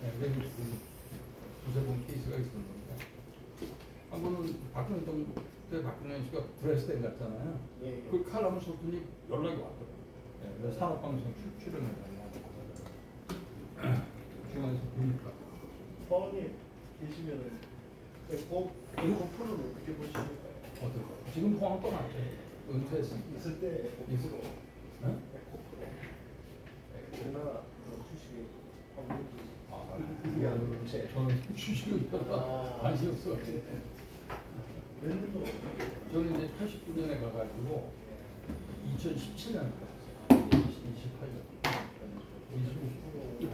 그래서 두세 번 케이스가 있었는데 한 번은 박근혜 정부 때 박근혜 씨가 브레스덴 갔잖아요. 예. 그 칼럼을 썼더니 연락이 왔더라고요. 그래서 산업방송 출연해달라고 중앙에서 보니까 서원님 계시면은 꼭 프로를 어떻게 보십니까? 어떨까요? 지금 포항 떠났죠. 은퇴했으니까. 있을 때 있을 거. 네? 우리나라 주식에 저는 주식은 관심 없어. 저는 이제 89년에 가가지고 2017년에 갔어요. 28년. 2020년.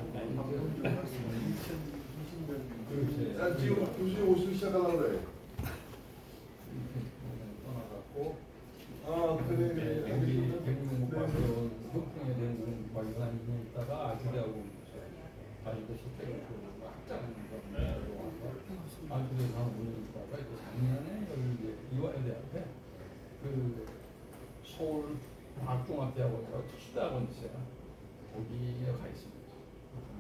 난 지금 2시에 오시기 시작하려고 그래. 떠나갔고 그래. 여기 대구는 형평에 대한 공부가 2년 있다가 아주대하고 아주대 실패를 학장 아주대 가서 5년 있다가 이제 작년에 여기 이제 이화여대 앞에 그 서울 과학종합대학원이라고 특수대학원 있어요. 거기에 가 있습니다.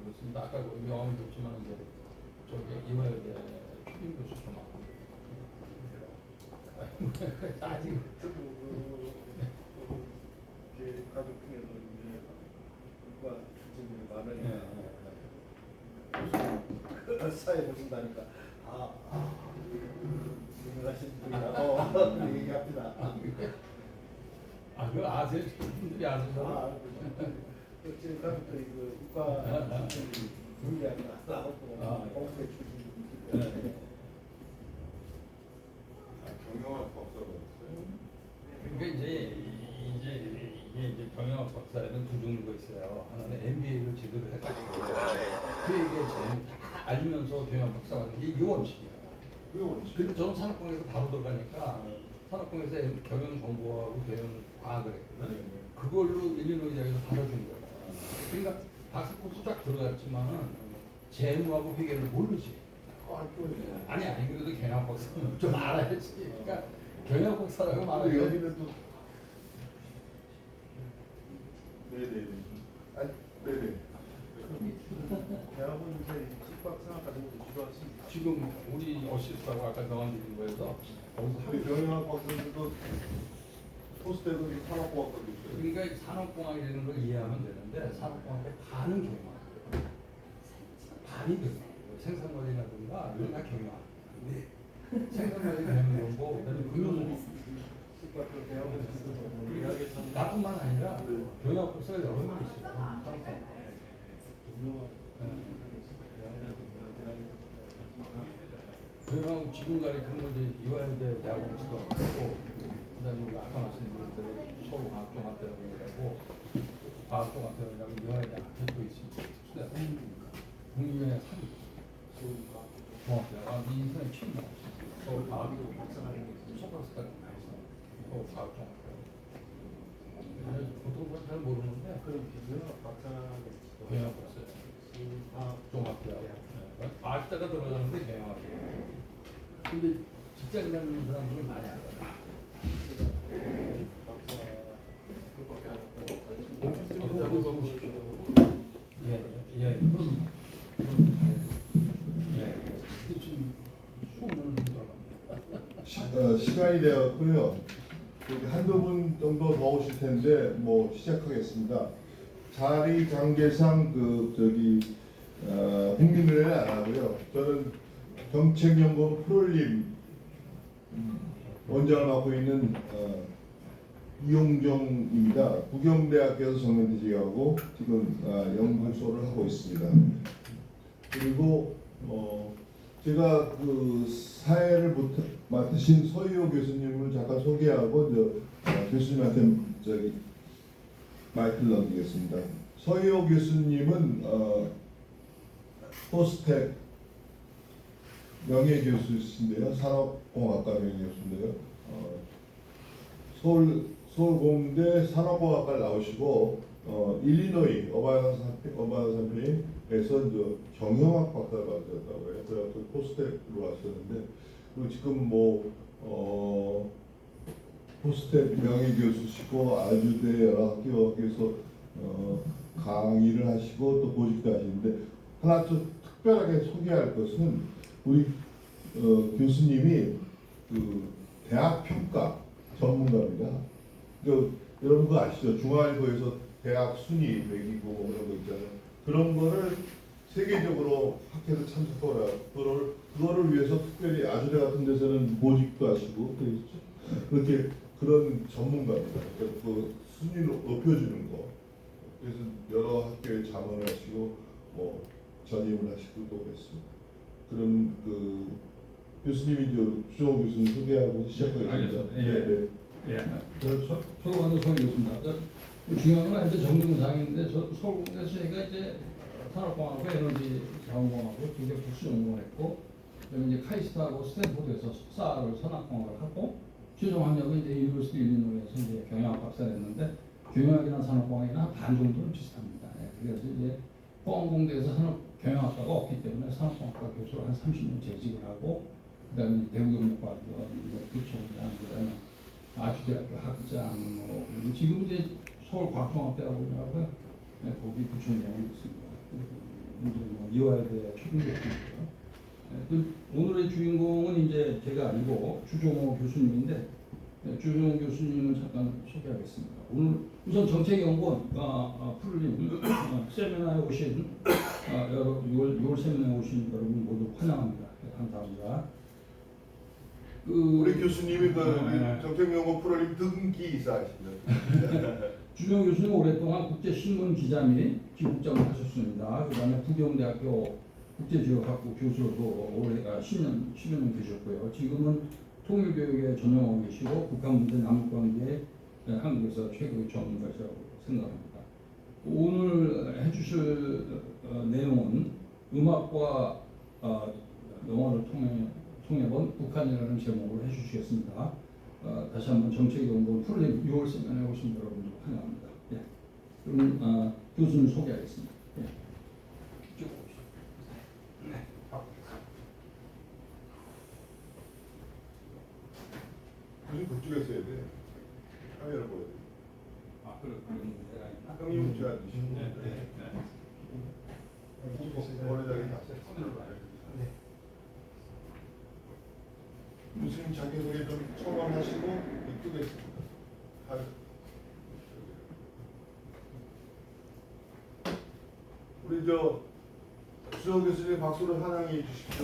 그렇습니다. 아까 명함을 줬지만 이제 저기 이화여대 출입 교수 좀 하고 아직 제 가족 중에서 이제 국가 추진이 많은 사회 보신다니까 유명하신 분이라 얘기합니다. 그 아세요? 분들이 아세요? 제 가족들이 그 국가 추진이 분리하게 나오고 공대 출신 경영학 박사가 있어요. 그러니까 이제 경영학 박사에는 두 종류가 있어요. 하나는 MBA를 제대로 해가지고 그 얘기에 저는 다 알면서 경영학 박사가 하는 게 이게 원칙이에요. 근데 저는 산업공에서 바로 들어가니까 산업공에서 경영정보하고 경영과학을 했거든요. 그걸로 일리노이 대학에서 받아준 거예요. 그러니까 박사 코스 쫙 들어갔지만은 재무하고 회계를 모르지. 아니 그래도 경영학 박사는 좀 알아야지. 그러니까 경영학 박사라고 말하면 여기는 또 네네. 아니 네네. 대학원 이제 집밥 생각하는 것도 필요하십니다. 지금 우리 어시스트하고 아까 명함 드린 거에서 거기서 우리 경영학 박사들도 포스트에도 산업공학과도 있어요. 그러니까 산업공학이라는 걸 이해하면 되는데 산업공학의 반은 경영학, 반이 경영학. 생산관리라든가 이런 다 경영학. 생산관리 경영정보, 그다음에 금융. 나뿐만 아니라 경영학 박사가 여러 명 있어요. 산업공학. 경영 지금 가르치는 건 이제 이화여대 대학원에서도 하고, 그다음에 우리가 아까 말씀드린 대로 서울과학종합대학원이라고 과학종합대학원이라고 이화여대 앞에 또 있습니다. 국립의 3위 종합대학원 이 인터넷 처음 나왔어요. 서울과학종합대학원 소박스가 나와서 서울과학종합대학원. 보통 잘 모르는데 그런 비교가 박사가 경영학 박사예요. 종합대학원. 과학자가 들어가는데 경영학이에요. 근데 직장 다니는 사람들은 많이 안 가요. 시간이 되었고요. 한두 분 정도 더 오실 텐데 뭐 시작하겠습니다. 자리 관계상 국민의례는 안 하고요. 저는 정책연구원 프롤림 원장을 맡고 있는 이용정입니다. 부경대학교에서 정년퇴직하고 지금 연구소를 하고 있습니다. 그리고 제가 그 사회를 맡으신 서희호 교수님을 잠깐 소개하고 교수님한테 마이크를 넘기겠습니다. 서희호 교수님은 포스텍 명예교수신데요. 산업공학과 명예교수인데요. 서울공대 산업공학과를 나오시고 일리노이 어바이언산페이에서 경영학 박사를 받으셨다고 해요. 그래서 포스텍으로 왔었는데 그리고 지금 포스텍 명예교수시고 아주대 여러 학교에서 강의를 하시고 또 보직도 하시는데 하나 좀 특별하게 소개할 것은 우리 교수님이 그 대학 평가 전문가입니다. 여러분 그거 아시죠? 중앙일보에서 대학 순위 매기고 뭐 이런 거 있잖아요. 그런 거를 세계적으로 학회에서 참석하라. 그거를 위해서 특별히 아주대 같은 데서는 모집도 하시고 그렇게 그런 전문가입니다. 그 순위를 높여주는 거. 그래서 여러 학교에 자문을 하시고 뭐 전임을 하시고 또 그랬습니다. 그럼 그 교수님이 주호 교수님 소개하고 시작하겠습니다. 알겠습니다. 네. 저 서울관도 서울이었습니다. 중요한 건 이제 정등상인데 서울공대에서 제가 이제 산업공학하고 에너지 자원공학으로 두개 복수 전공을 했고, 그다음에 이제 카이스트하고 스탠포드에서 석사를 산업공학을 하고, 최종 학력은 이제 유니버시티 일리노이에서 이제 경영학 박사를 했는데, 경영학이나 산업공학이나 반 정도는 비슷합니다. 그래서 이제 포항공대에서 산업경영학과가 없기 때문에 산업공학과 교수로 한 30년 재직을 하고, 그다음에 대우경력과학원 부총장, 그다음에 아주대학교 학장, 뭐 지금 이제 서울과학종합대학원이라고요. 거기 부총장이 있습니다. 이제 뭐 이화여대 초등교수이고요. 오늘의 주인공은 이제 제가 아니고 주종호 교수님인데, 주종호 교수님을 잠깐 소개하겠습니다. 오늘 우선 정책연구원 푸르림 세미나에 오신 6월 세미나에 오신 여러분 모두 환영합니다. 감사합니다. 우리 교수님이 그 정책연구원 프로그램 등기 이사하십니다. 주종호 교수님 오랫동안 국제신문 기자 및 기국장을 하셨습니다. 그다음에 부경대학교 국제지역학부 교수로도 올해 10여 년 계셨고요. 지금은 통일교육에 전념하고 계시고 북한문제 남북관계 한국에서 최고의 전문가시라고 생각합니다. 오늘 해주실 내용은 음악과 영화를 통해본 북한이라는 제목으로 해주시겠습니다. 다시 한번 정책연구원 푸르림 6월 세미나에 오신 여러분들 환영합니다. 예. 그럼 교수님 소개하겠습니다. 예. 이쪽으로 오시죠. 네. 교수님 그쪽에 써야 돼. 카메라 보여야 돼. 그런 문제가 있나? 형님 제가 주시면 네. 원래자리 다 손으로 봐요. 교수님 자기소개 좀 처방하시고 이쪽에 있습니다. 우리 주호 교수님 박수로 환영해 주십시오.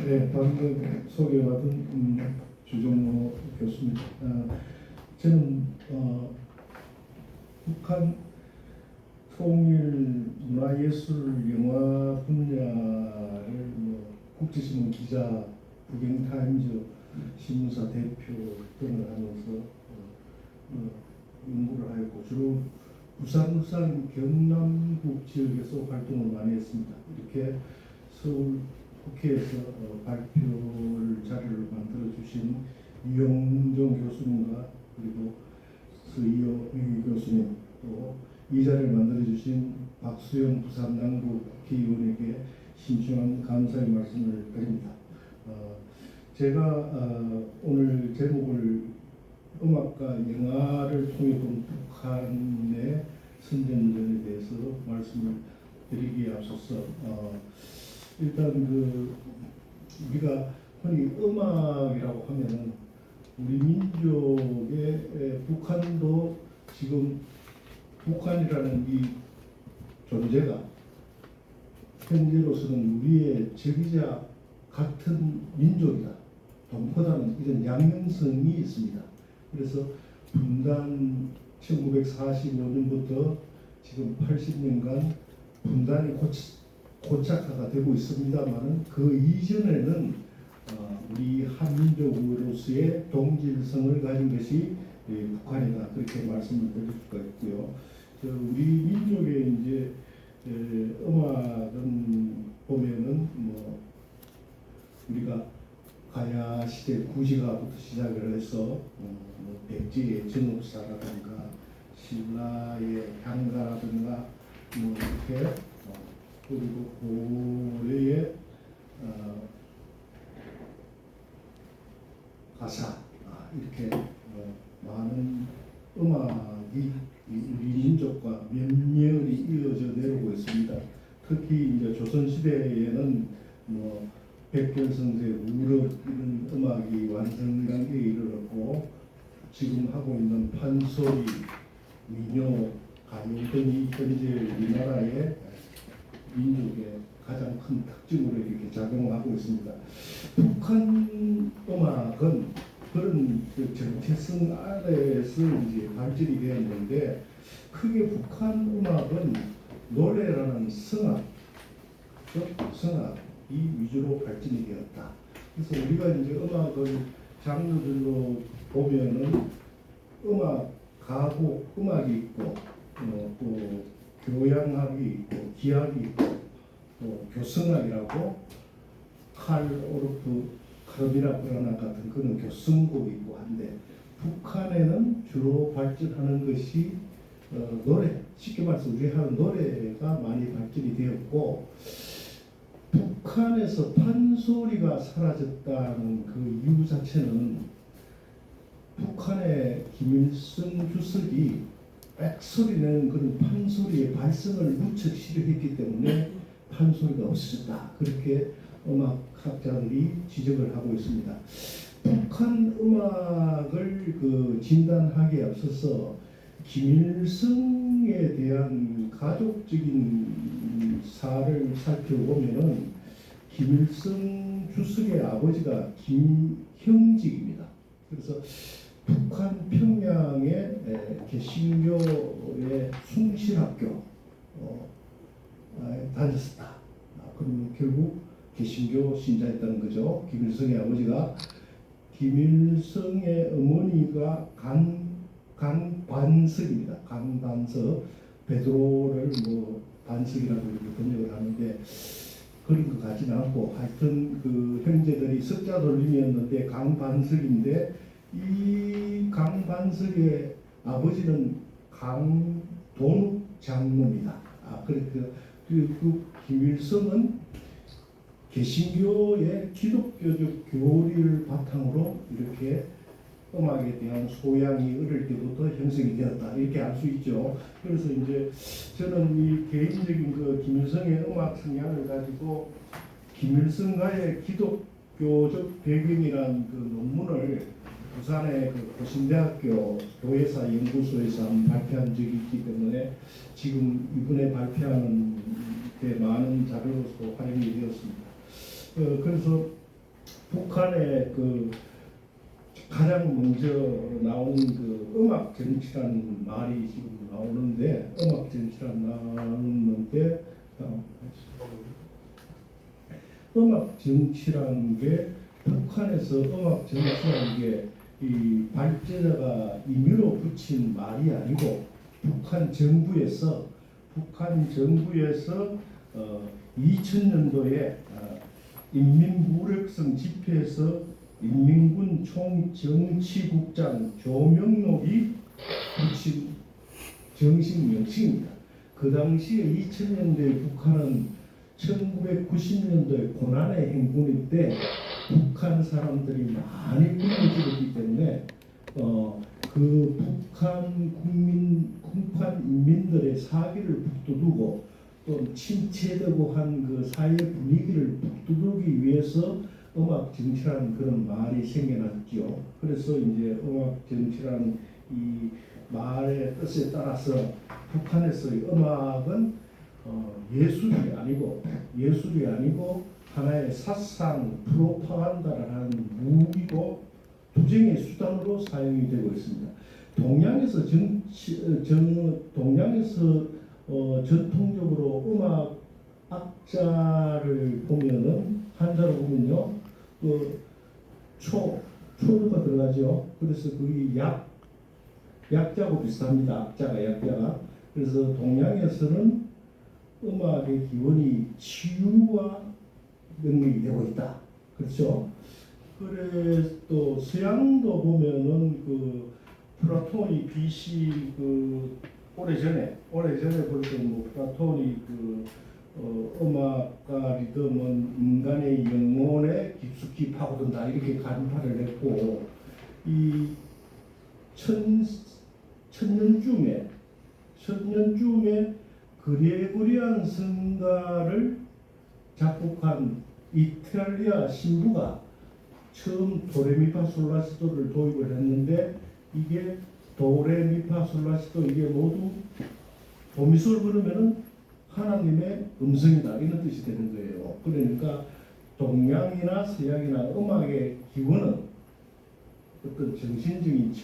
네, 방금 소개받은 주종호 교수입니다. 저는 북한 통일 문화예술 영화 분야를 국제신문 기자, 북경타임즈 신문사 대표 등을 하면서 연구를 하였고 주로 부산, 울산, 경남북 지역에서 활동을 많이 했습니다. 이렇게 서울 국회에서 발표를 자료를 만들어 주신 이용정 교수님과 그리고 서희호 교수님 또 이 자리를 만들어 주신 박수영 부산 남부 국회의원에게 심심한 감사의 말씀을 드립니다. 제가 오늘 제목을 음악과 영화를 통해 본 북한의 선전전에 대해서 말씀을 드리기에 앞서서 일단 우리가 흔히 음악이라고 하면은 우리 민족의 북한도 지금 북한이라는 이 존재가 현재로서는 우리의 적이자 같은 민족이다. 동포다는 이런 양면성이 있습니다. 그래서 분단 1945년부터 지금 80년간 분단이 고착화가 되고 있습니다만은 그 이전에는 우리 한민족으로서의 동질성을 가진 것이 북한이다. 그렇게 말씀을 드릴 수가 있고요. 우리 민족의 이제 음악은 보면은 우리가 가야 시대 구시가부터 시작을 해서 백제의 정읍사라든가 신라의 향가라든가 이렇게 그리고 고려의 가사 이렇게 많은 음악이 우리 민족과 면면이 이어져 내려오고 있습니다. 특히 이제 조선 시대에는 뭐 백견성세, 우럭 이런 음악이 완성단계에 이르렀고 지금 하고 있는 판소리, 민요, 가요 등이 현재 우리나라의 민족의 가장 큰 특징으로 이렇게 작용하고 있습니다. 북한 음악은 그런 그 정체성 아래에서 이제 발전이 되었는데 크게 북한 음악은 노래라는 성악, 성악이 위주로 발전이 되었다. 그래서 우리가 이제 음악을 장르들로 보면은 음악, 가곡, 음악이 있고 또 교향악이 있고 기악이 있고 또 교성악이라고 칼, 오르프, 카르비나 브라나 같은 그런 교성곡이 있고 한데 북한에는 주로 발전하는 것이 노래, 쉽게 말해서 우리 하는 노래가 많이 발전이 되었고 북한에서 판소리가 사라졌다는 그 이유 자체는 북한의 김일성 주석이 백소리 내는 그런 판소리의 발성을 무척 싫어했기 때문에 판소리가 없어졌다. 그렇게 음악학자들이 지적을 하고 있습니다. 북한 음악을 그 진단하기에 앞서서 김일성에 대한 가족적인 사를 살펴보면은 김일성 주석의 아버지가 김형직입니다. 그래서 북한 평양의 개신교의 숭실학교 다녔었다. 그러면 결국 개신교 신자였다는 거죠. 김일성의 아버지가 김일성의 어머니가 강반석입니다. 강반석 베드로를 뭐 반석이라고 이렇게 번역을 하는데 그런 것 같지는 않고 하여튼 그 형제들이 석자 돌림이었는데 강반석인데 이 강반석의 아버지는 강돈욱 장로입니다. 그 김일성은 개신교의 기독교적 교리를 바탕으로 이렇게 음악에 대한 소양이 어릴 때부터 형성이 되었다 이렇게 알 수 있죠. 그래서 이제 저는 이 개인적인 그 김일성의 음악 성향을 가지고 김일성과의 기독교적 배경이란 그 논문을 부산의 그 고신대학교 교회사 연구소에서 발표한 적이 있기 때문에 지금 이번에 발표하는 데 많은 자료로서 활용이 되었습니다. 그래서 북한의 그 가장 먼저 나온 그 음악 정치라는 말이 지금 나오는데 음악 정치란 나오는데 음악 정치라는 게 북한에서 음악 정치라는 게 이 발제자가 임의로 붙인 말이 아니고 북한 정부에서 2000년도에 인민무력성 집회에서 인민군 총정치국장 조명록이 붙인 정식 명칭입니다. 그 당시에 2000년대 북한은 1990년도에 고난의 행군일 때 북한 사람들이 많이 굶어죽었기 때문에 그 북한 인민들의 사기를 북돋우고 또 침체되고 한 그 사회 분위기를 북돋우기 위해서 음악 정치라는 그런 말이 생겨났죠. 그래서 이제 음악 정치라는 이 말의 뜻에 따라서 북한에서의 음악은 예술이 아니고 하나의 사상 프로파간다라는 무기고 투쟁의 수단으로 사용이 되고 있습니다. 동양에서 전통적으로 음악 악자를 보면은 한자로 보면요, 그 초가 들어가죠. 그래서 그게 약자하고 비슷합니다. 악자가 약자가. 그래서 동양에서는 음악의 기원이 치유와 능력이 되고 있다. 그렇죠? 그래 또 서양도 보면은 그 플라톤이 BC 그 오래전에 벌써 뭐 플라톤이 그 음악과 리듬은 인간의 영혼에 깊숙이 파고든다 이렇게 간파를 했고 이 천년쯤에 그레고리안 성가를 작곡한 이탈리아 신부가 처음 도레미파솔라시도를 도입을 했는데 이게 도레미파솔라시도 이게 모두 도미솔 부르면은 하나님의 음성이다 이런 뜻이 되는 거예요. 그러니까 동양이나 서양이나 음악의 기원은 어떤 정신적인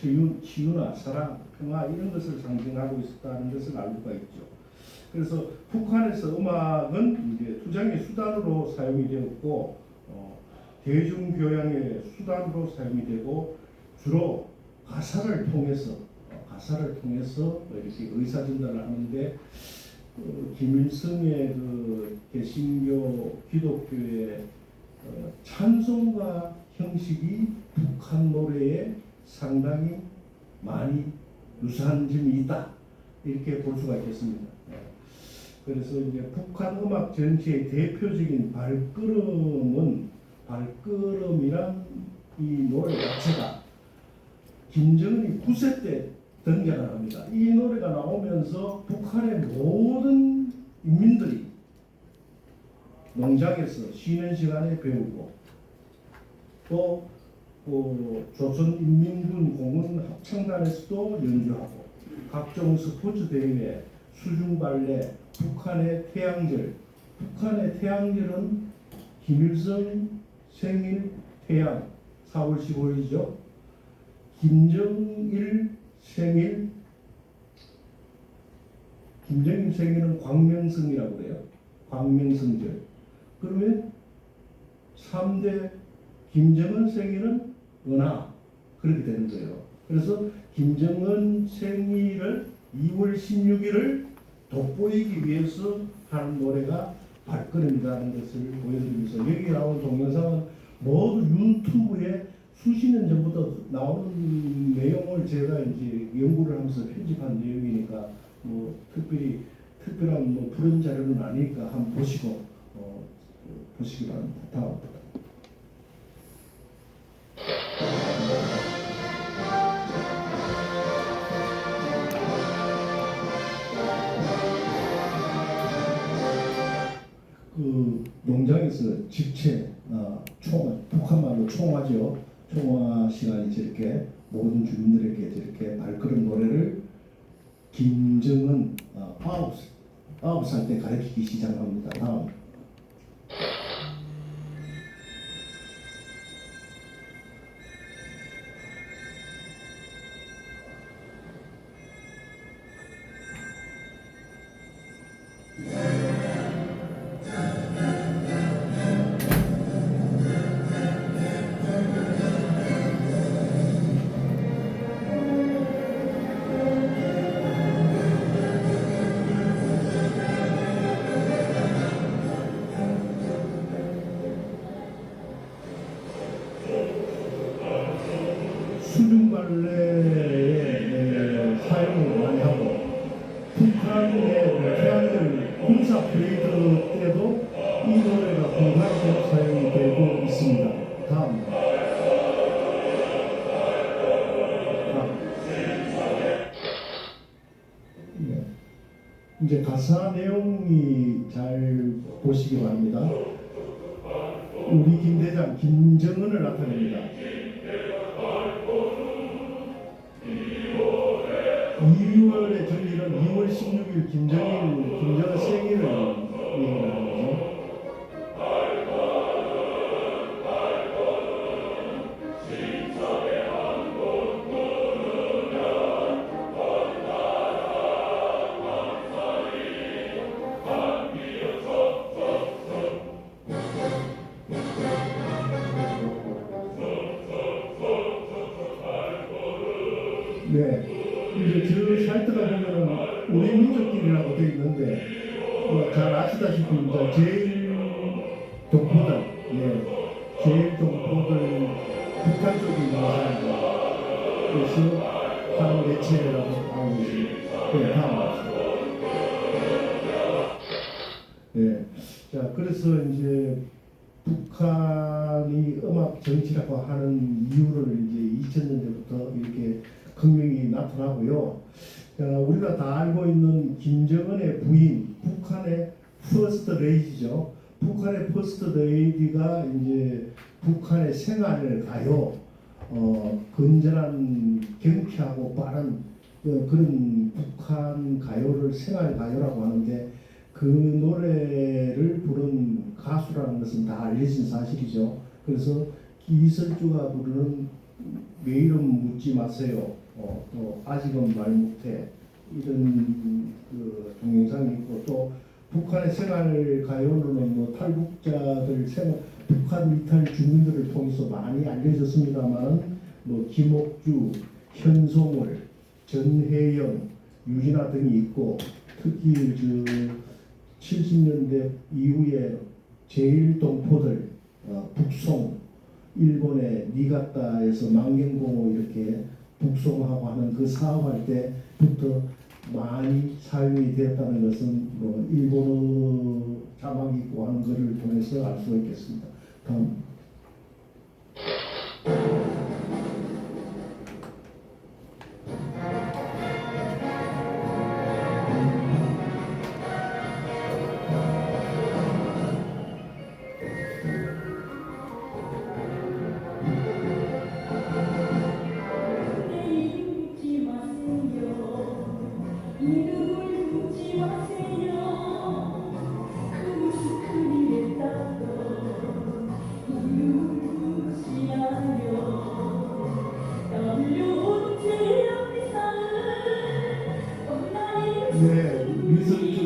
치유나 사랑, 평화 이런 것을 상징하고 있었다는 것을 알 수가 있죠. 그래서 북한에서 음악은 이제 투쟁의 수단으로 사용이 되었고 대중교양의 수단으로 사용이 되고 주로 가사를 통해서 이렇게 의사 전달을 하는데 김일성의 그 개신교 기독교의 찬송가 형식이 북한 노래에 상당히 많이 유사한 점이 있다 이렇게 볼 수가 있겠습니다. 그래서 이제 북한 음악 전체의 대표적인 발걸음이란 이 노래 자체가 김정은이 9세 때 등장을 합니다. 이 노래가 나오면서 북한의 모든 인민들이 농장에서 쉬는 시간에 배우고 또 조선인민군 공군 합창단에서도 연주하고 각종 스포츠 대회, 수중발레, 북한의 태양절은 김일성 생일 태양 4월 15일이죠. 김정일 생일은 광명성이라고 그래요. 광명성절. 그러면 3대 김정은 생일은 은하 그렇게 되는 거예요. 그래서 김정은 생일을 2월 16일을 돋보이기 위해서 하는 노래가 발걸음이라는 것을 보여드리면서 여기 나온 동영상은 모두 유튜브에 수십 년 전부터 나오는 내용을 제가 이제 연구를 하면서 편집한 내용이니까 뭐 특별한 뭐 그런 자료는 아니니까 한번 보시고 보시기 바랍니다. 다음. 그 농장에서 직체 북한말로 총화죠. 총화 시간이 저렇게 모든 주민들에게 저렇게 발걸음 노래를 김정은 9살 때 가르치기 시작합니다. 다음. 수중발레에 사용을 많이 하고 북한의 태양절 군사 프레이드 때도 이 노래가 공간적으로 사용이 되고 있습니다. 다음. 이제 가사 내용이 잘 보시기 바랍니다. 우리 김대장 김정은을 나타냅니다. 2월의 전일은 2월 16일 김정은 생일을 얘기하는 거죠. 네. 이제 저 사이트가 보면은 우리 민족끼리라고 되어 있는데 잘 아시다시피 이제 제일 동포들 북한 쪽에 있는 사람들 그래서 하는 매체라고 하고 있습니다. 네, 다음. 네, 자 그래서 이제 북한이 음악 통합 정치라고 하는 이유를 이제 2000년대부터 이렇게 극명히 나타나고요. 우리가 다 알고 있는 김정은의 부인, 북한의 퍼스트 레이디죠. 북한의 퍼스트 레이디가 이제 북한의 생활을 가요. 건전한 경쾌하고 빠른 그런 북한 가요를 생활 가요라고 하는데 그 노래를 부른 가수라는 것은 다 알려진 사실이죠. 그래서 이설주가 부르는 내 이름 묻지 마세요. 또 아직은 말 못해 이런 그 동영상이 있고 또 북한의 생활 가요는 뭐 탈북자들 생활 북한 이탈 주민들을 통해서 많이 알려졌습니다만은 뭐 김옥주, 현송월, 전혜영, 유진아 등이 있고 특히 70년대 이후에 제1동포들 북송 일본의 니가타에서 망경공호 이렇게 북송하고 하는 그 사업할 때부터 많이 사용이 되었다는 것은 뭐 일본어 자막이 있고 하는 것을 통해서 알 수가 있겠습니다. 다음. 네, 미설주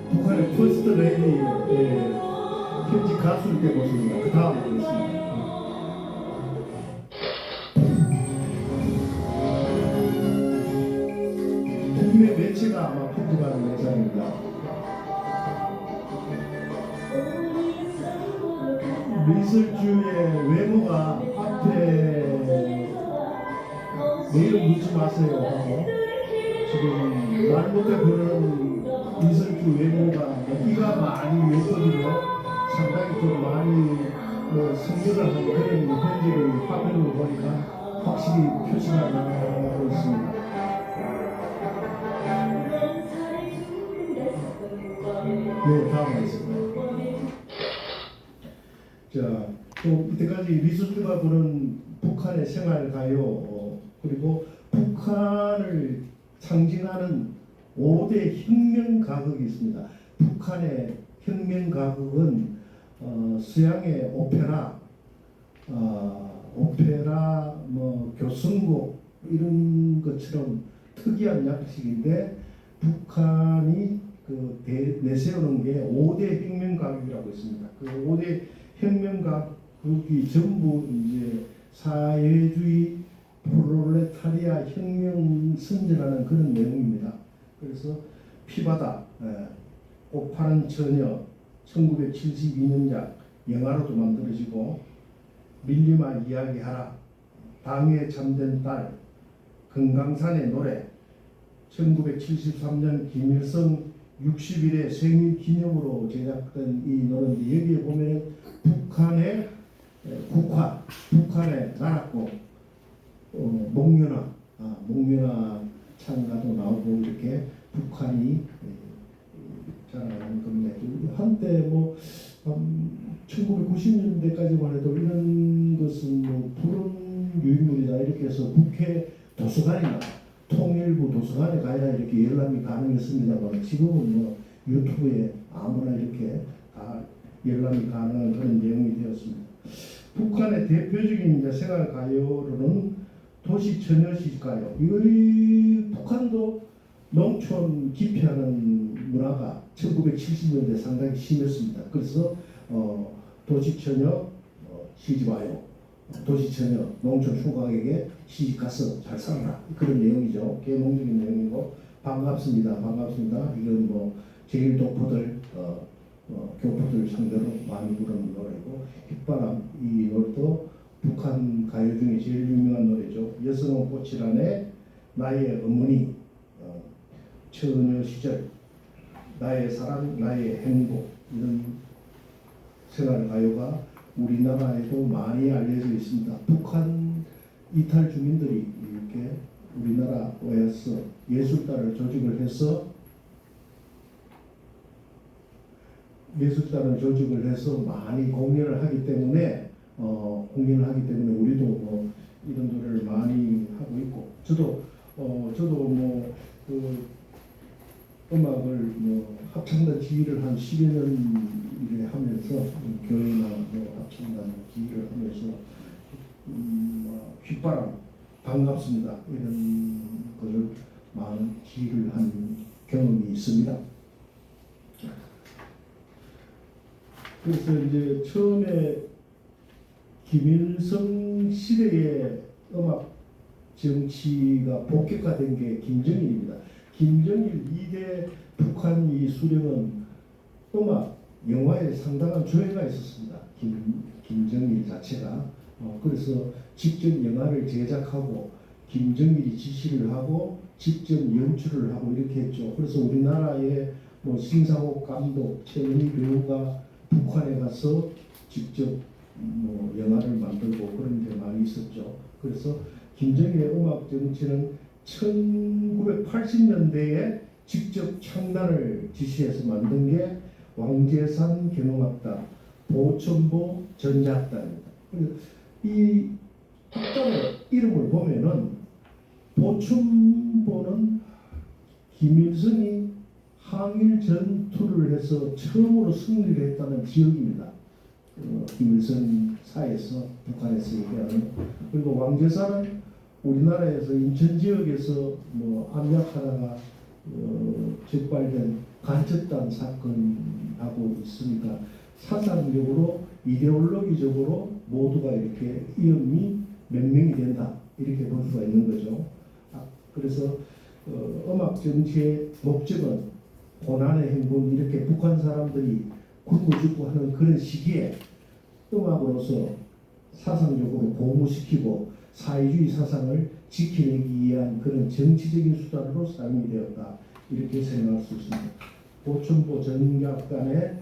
북한의 퍼스트 레이디 현지 가수일 때 모습입니다. 그 다음 보겠습니다. 국내 매체가 아마 편집하는 영상입니다. 미설주의 외모가 앞에 내 이름 묻지 마세요 하고 지금 말 못해 보는 미설주 외모가 이가 많이 예쁘기로 상당히 좀 많이 성격을 하는 그런 편집을 화면으로 보니까 확실히 표시가 나고 있습니다. 네, 다음 하겠습니다. 자, 또 이때까지 미술주가 부른 북한의 생활 가요 그리고 북한을 상징하는 5대 혁명 가극이 있습니다. 북한의 혁명 가극은 서양의 오페라, 뭐 교승곡 이런 것처럼 특이한 양식인데 북한이 내세우는 게 5대 혁명 가극이라고 있습니다. 그 5대 혁명 가극이 전부 이제 사회주의 프롤레타리아 혁명 선전하는 그런 내용입니다. 그래서 피바다, 꽃 파는 처녀, 1972년작 영화로도 만들어지고 밀리마 이야기하라, 당에 잠든 딸, 금강산의 노래, 1973년 김일성 60일의 생일 기념으로 제작된 이 노래인데 여기에 보면 북한의 국화, 북한의 나라꽃, 목련화, 목련화 창가도 나오고 이렇게 북한이 자라나는 겁니다. 한때 뭐 1990년대까지만 해도 이런 것은 뭐 푸른 유인물이다 이렇게 해서 국회 도서관이나 통일부 도서관에 가야 이렇게 열람이 가능했습니다만 지금은 뭐 유튜브에 아무나 이렇게 다 열람이 가능한 그런 내용이 되었습니다. 북한의 대표적인 이제 생활 가요로는 도시 처녀시 가요. 이 북한도 농촌 기피하는 문화가 1970년대 상당히 심했습니다. 그래서 도시처녀 시집와요. 도시처녀 농촌 총각에게 시집가서 잘 살아라 그런 내용이죠. 계몽적인 내용이고 반갑습니다. 반갑습니다. 이건 뭐 제1동포들 교포들 상대로 많이 부르는 노래고 휘바람 이 노래도 북한 가요 중에 제일 유명한 노래죠. 여성은 꽃이라네 나의 어머니 처녀 시절 나의 사랑 나의 행복 이런 생활 가요가 우리나라에도 많이 알려져 있습니다. 북한 이탈 주민들이 이렇게 우리나라에서 예술단을 조직을 해서 많이 공연을 하기 때문에 우리도 뭐 이런 노래를 많이 하고 있고 저도 그 음악을 합창단 지휘를 한 10여 년 이래 하면서 교회나 합창단 지휘를 하면서 휘바람 반갑습니다 이런 것을 많은 지휘를 한 경험이 있습니다. 그래서 이제 처음에 김일성 시대의 음악 정치가 본격화된 게 김정일입니다. 김정일 2대 북한 이 수령은 음악, 영화에 상당한 조예가 있었습니다. 김정일 자체가. 그래서 직접 영화를 제작하고 김정일이 지시를 하고 직접 연출을 하고 이렇게 했죠. 그래서 우리나라의 신상옥 감독, 최은희 배우가 북한에 가서 직접 영화를 만들고 그런 데 많이 있었죠. 그래서 김정일의 음악 정치는 1980년대에 직접 창단을 지시해서 만든 게 왕제산 경음악단, 보천보 전자악단입니다. 이 악단의 이름을 보면은 보천보는 김일성이 항일 전투를 해서 처음으로 승리를 했다는 지역입니다. 김일성 사에서 북한에서 얘기하는. 그리고 왕제산은 우리나라에서 인천 지역에서 압력하다가 적발된 간첩단 사건하고 있으니까 사상적으로 이데올로기적으로 모두가 이렇게 이음이 맹명이 된다 이렇게 볼 수가 있는 거죠. 그래서 음악 정치의 목적은 고난의 행군 이렇게 북한 사람들이 굶고 죽고 하는 그런 시기에 음악으로서 사상적으로 고무시키고 사회주의 사상을 지키기 위한 그런 정치적인 수단으로 사용이 되었다 이렇게 생각할 수 있습니다. 보천보 전략단의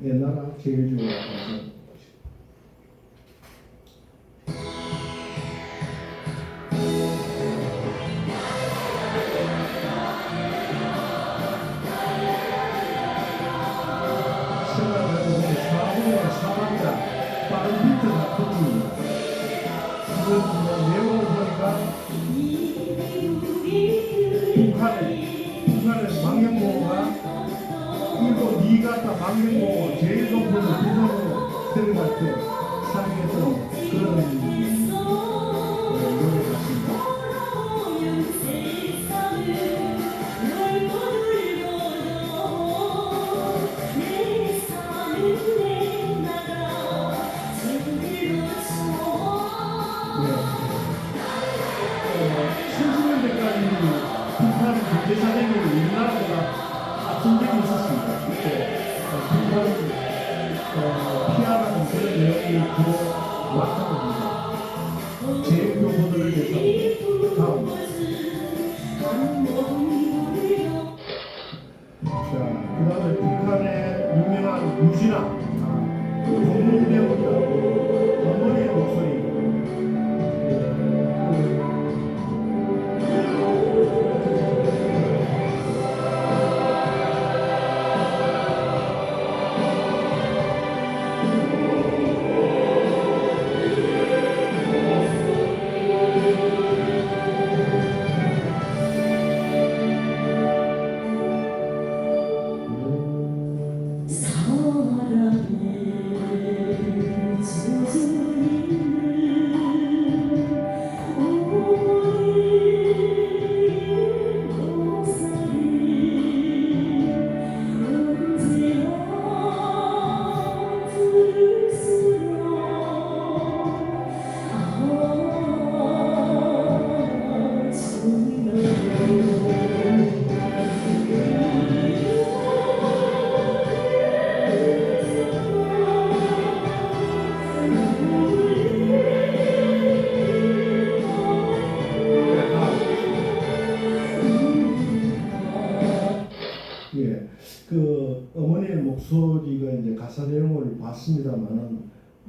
내 나라 제일 좋은 가수 빠른 비트가 터집니다. 내용을 보니까 북한의 망명보호가 일본 니가타 망명보호 제일 높은 부산으로 데려갈 때 사용했던 그런 노래 같습니다. 북한 경제사정이 우리나라보다 앞선 적이 있었습니다. 그때 북한 피하라는 그런 내용이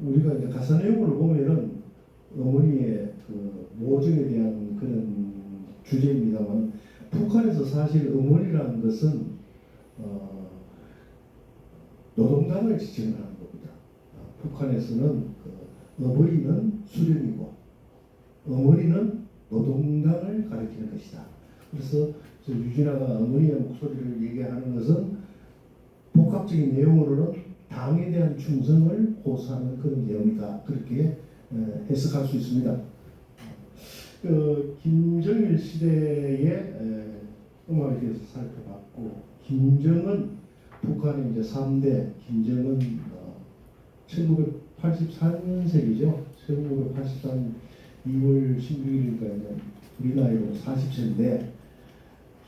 우리가 이제 가사 내용을 보면은 어머니의 그 모증에 대한 그런 주제입니다만 북한에서 사실 어머니라는 것은 노동당을 지칭을 하는 겁니다. 북한에서는 그 어버이는 수령이고 어머니는 노동당을 가리키는 것이다. 그래서 유진아가 어머니의 목소리를 얘기하는 것은 복합적인 내용으로는 당에 대한 충성을 호소하는 그런 내용이다. 그렇게 해석할 수 있습니다. 김정일 시대의 음악에 대해서 살펴봤고, 김정은 북한의 이제 3대 김정은 1984년생이죠. 1983 2월 16일이니까 우리 나이로 40세인데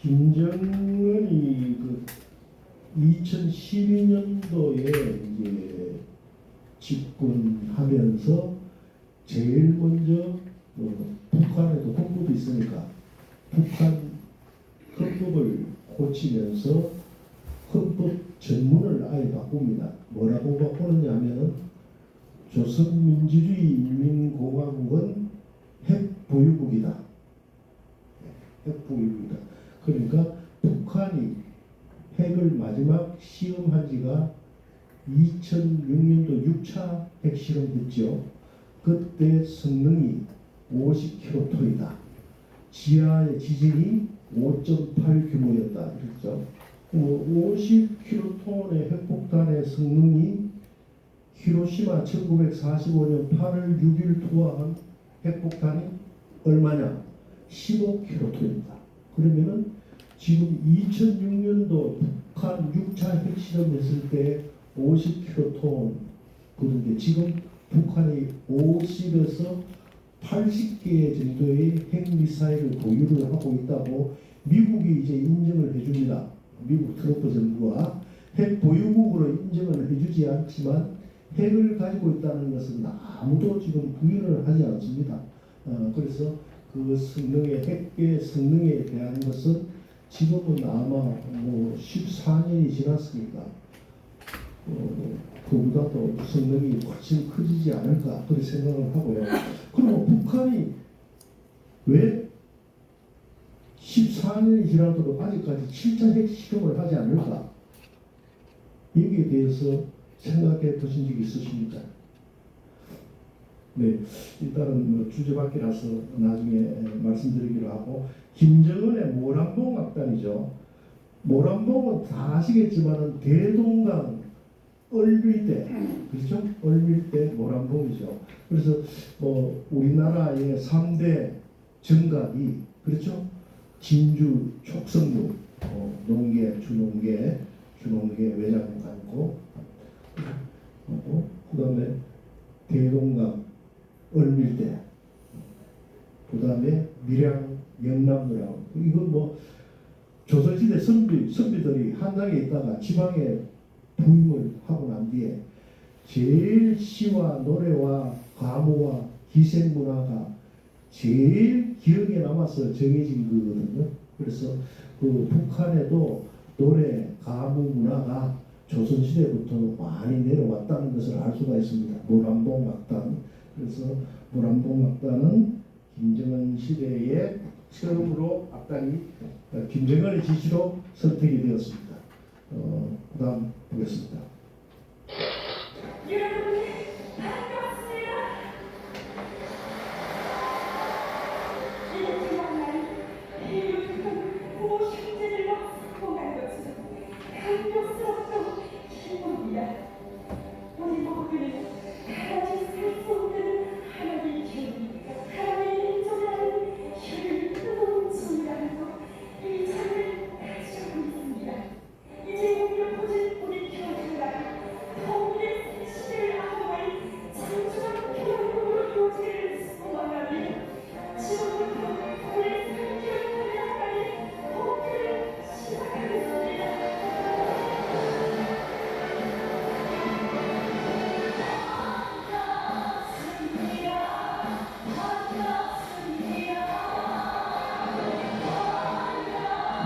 김정은이 그 2012년도에 이제 집권하면서 제일 먼저 북한에도 헌법이 있으니까 북한 헌법을 고치면서 헌법 전문을 아예 바꿉니다. 뭐라고 바꾸느냐면 조선민주주의인민공화국은 핵보유국이다. 핵보유국이다. 그러니까 북한이 핵을 마지막 시험한 지가 2006년도 6차 핵실험했죠. 그때 성능이 50킬로톤이다. 지하의 지진이 5.8 규모였다. 그랬죠. 50킬로톤의 핵폭탄의 성능이 히로시마 1945년 8월 6일 투하한 핵폭탄이 얼마냐? 15킬로톤입니다. 그러면은 지금 2006년도 북한 6차 핵실험했을 때 50킬로톤, 그런데 지금 북한이 50에서 80개 정도의 핵미사일을 보유를 하고 있다고 미국이 이제 인정을 해줍니다. 미국 트럼프 정부가 핵 보유국으로 인정을 해주지 않지만 핵을 가지고 있다는 것은 아무도 지금 부인을 하지 않습니다. 그래서 그 성능의 핵의 성능에 대한 것은 지금은 아마 14년이 지났으니까 그보다 도 성능이 훨씬 커지지 않을까 그렇게 생각을 하고요. 그리고 북한이 왜 14년이 지나도록 아직까지 7차 핵실험을 하지 않을까? 여기에 대해서 생각해 보신 적이 있으십니까? 네, 일단은 주제 밖이라서 나중에 말씀드리기로 하고, 김정은의 모란봉 악단이죠. 모란봉은 다 아시겠지만은 대동강 얼밀대, 그렇죠? 얼밀대 모란봉이죠. 그래서 우리나라의 3대 정각이, 그렇죠? 진주, 촉성루, 농계, 준농계, 외장간고, 그 다음에 대동강 얼밀대, 그 다음에 밀양, 영남로라고. 이건 조선시대 선비들이 한강에 있다가 지방에 부임을 하고 난 뒤에 제일 시와 노래와 가무와 기생문화가 제일 기억에 남아서 정해진 거거든요. 그래서 그 북한에도 노래, 가무 문화가 조선시대부터 많이 내려왔다는 것을 알 수가 있습니다. 모란봉 악단. 그래서 모란봉 악단은 김정은 시대에 처음으로 악단이 김정은의 지시로 선택이 되었습니다. 그 다음 보겠습니다. 여러분 반갑습니다. 이 귀한 날 이웃은 고심제를 성공한 것은 감격스럽고 기쁩니다. 우리 모두는 하나님 살수 없는 하나님의 계획, 하나님의 인정하는 혈을 뜨거운 정이라면서 이 장을 가지고 있습니다. 이제 우리가 보진 우리 교회가 통일의 시대를 앞두고 창조한 교회로 교제를 소망하니 지금부터 우리 삶의 하나님의 통일을 시작하겠습니다.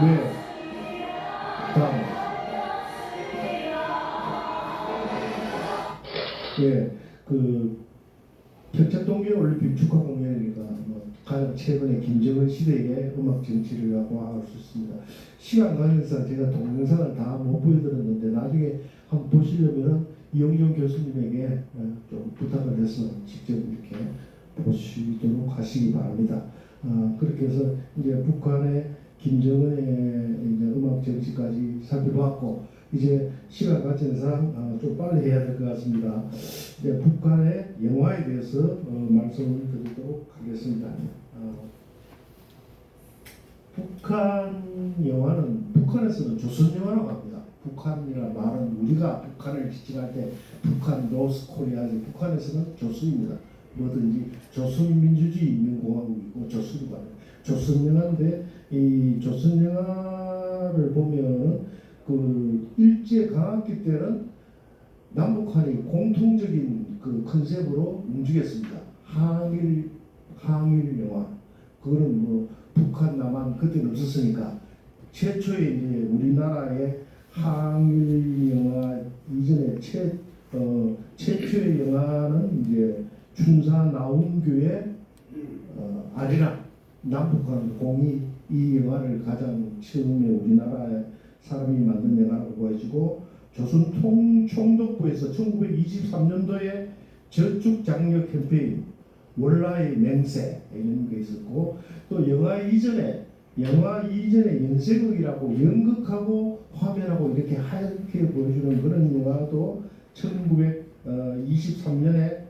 네. 다음. 네. 그 축하 공연이니까 가장 최근에 김정은 시대의 음악 정치라고 할 수 있습니다. 시간 관계상 제가 동영상을 다 못 보여드렸는데 나중에 한번 보시려면은 이용준 교수님에게 좀 부탁을 해서 직접 이렇게 보시도록 하시기 바랍니다. 그렇게 해서 이제 북한의 김정은의 이제 음악 정치까지 살펴봤고 이제 시간 관계상 좀 빨리 해야 될 것 같습니다. 이제 북한의 영화에 대해서 말씀을 드리도록 하겠습니다. 북한 영화는 북한에서는 조선 영화라고 합니다. 북한이라는 말은 우리가 북한을 지칭할 때 북한 노스 코리아지 북한에서는 조선입니다. 뭐든지 조선 민주주의 인민공화국이고 조선이고 조선 영화인데 이 조선 영화를 보면 그 일제 강압기 때는 남북한이 공통적인 그 컨셉으로 움직였습니다. 항일 영화 그거는 뭐 북한 남한 그때는 없었으니까 최초의 이제 우리나라의 항일 영화 이전에 최초의 영화는 이제 춘사 나온교의 아리랑 남북한 공이 이 영화를 가장 처음에 우리나라의 사람이 만든 영화라고 보여지고 조선 총독부에서 1923년도에 저축 장려 캠페인 월라의 맹세 이런 게 있었고 또 영화 이전에 연쇄극이라고 연극하고 화면하고 이렇게 하얗게 보여주는 그런 영화도 1923년에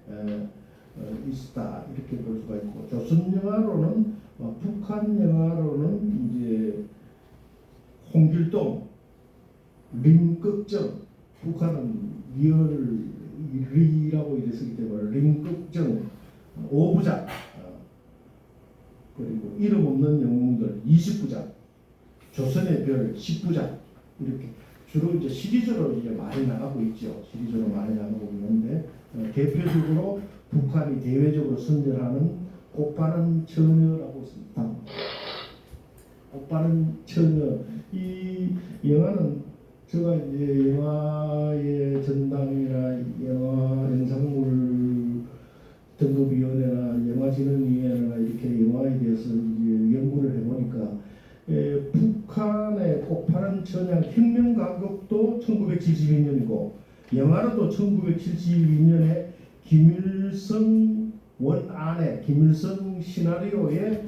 있었다 이렇게 볼 수가 있고 조선 영화로는 북한 영화로는 이제 홍길동 림극정 북한은 리라고 이랬기 때문에 림극정 5부작 그리고 이름 없는 영웅들 20부작 조선의 별 10부작 이렇게 주로 이제 시리즈로 이제 많이 나가고 있죠. 시리즈로 많이 나가고 있는데 대표적으로 북한이 대외적으로 선전하는 꽃바는 처녀라고 있습니다. 꽃바는 처녀 이 영화는 제가 이제 영화의 전당이나 영화 영상물 등급위원회나 영화진흥위원회나 이렇게 영화에 대해서 이제 연구를 해보니까 북한의 꽃파는 천양 혁명가곡도 1972년이고 영화로도 1972년에 김일성 원안에 김일성 시나리오에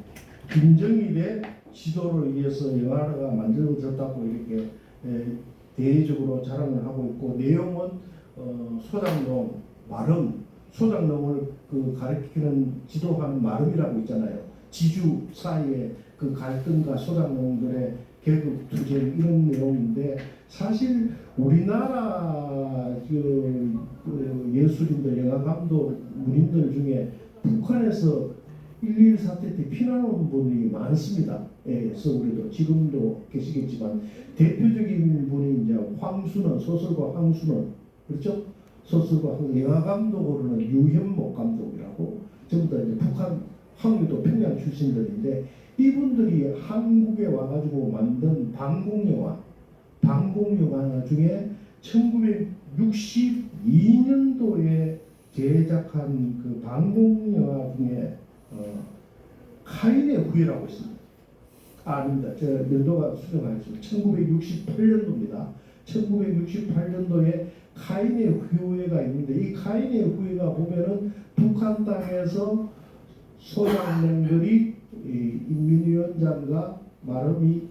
김정일의 지도를 위해서 영화가 만들어졌다고 이렇게 대외적으로 자랑을 하고 있고 내용은 소장농 마름 소장농을 그 가리키는 지도하는 마름이라고 있잖아요. 지주 사이에 그 갈등과 소장농들의 계급 투쟁 이런 내용인데 사실 우리나라 그 예술인들 영화 감독 문인들 중에 북한에서 1.1 사태 때 피난온 분이 많습니다. 서울에도 지금도 계시겠지만 대표적인 분이 이제 황순원 소설가 황순원 그렇죠? 소설가 영화 감독으로는 유현목 감독이라고 전부 다 이제 북한 황유도 평양 출신들인데 이분들이 한국에 와가지고 만든 방공영화 중에 1962년도에 제작한 그 방공영화 중에 카인의 후예라고 있습니다. 아닙니다. 저 연도가 수정하겠습니다. 1968년도입니다. 1968년도에 카인의 후예가 있는데 이 카인의 후예가 보면은 북한 땅에서 소장농들이 인민위원장과 마름이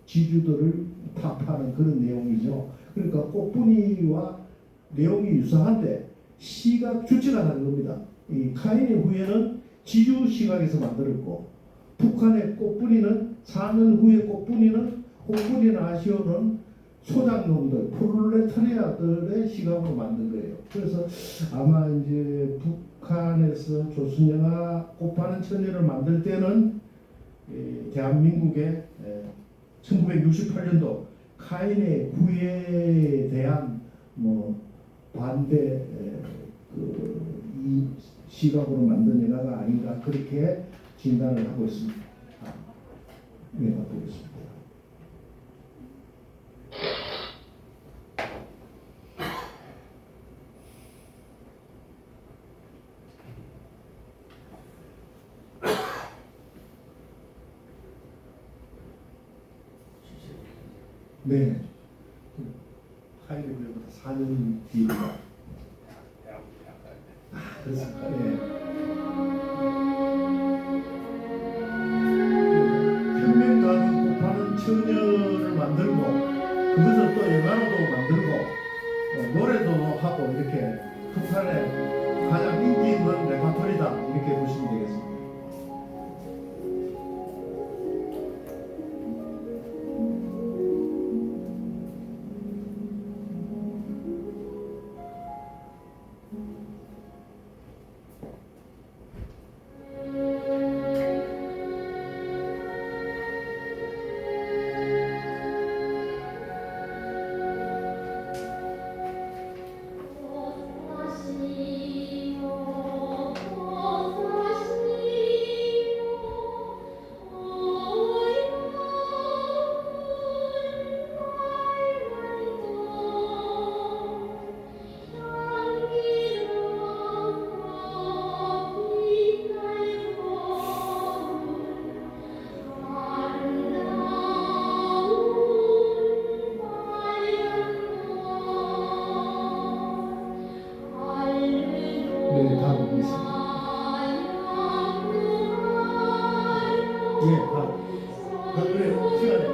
지주들을 타파하는 그런 내용이죠. 그러니까 꽃분이와 내용이 유사한데 시각 주체가 다른 겁니다. 이 카인의 후예는 지주 시각에서 만들었고 북한의 꽃분이는 4년 후에 꽃분이나 아시오는 소장농들, 프롤레타리아들의 시각으로 만든 거예요. 그래서 아마 이제 북한에서 조선영화 꽃파는 처녀를 만들 때는 대한민국의 1968년도 카인의 후예에 대한 뭐 반대 이 시각으로 만든 영화가 아닌가 그렇게 진단을 하고 있습니다. 네, 보겠습니다. 네. 하이리뷰보다 4년 뒤입니다. 그렇습니까? 예. 평면가는 곡하는 처녀를 만들고 그것을 또 영화로도 만들고 노래도 하고 이렇게 북한의 가장 인기 있는 레파토리다 이렇게 보시면 되겠습니다. 네, 다음 보겠습니다. 예, 그래, 시간에.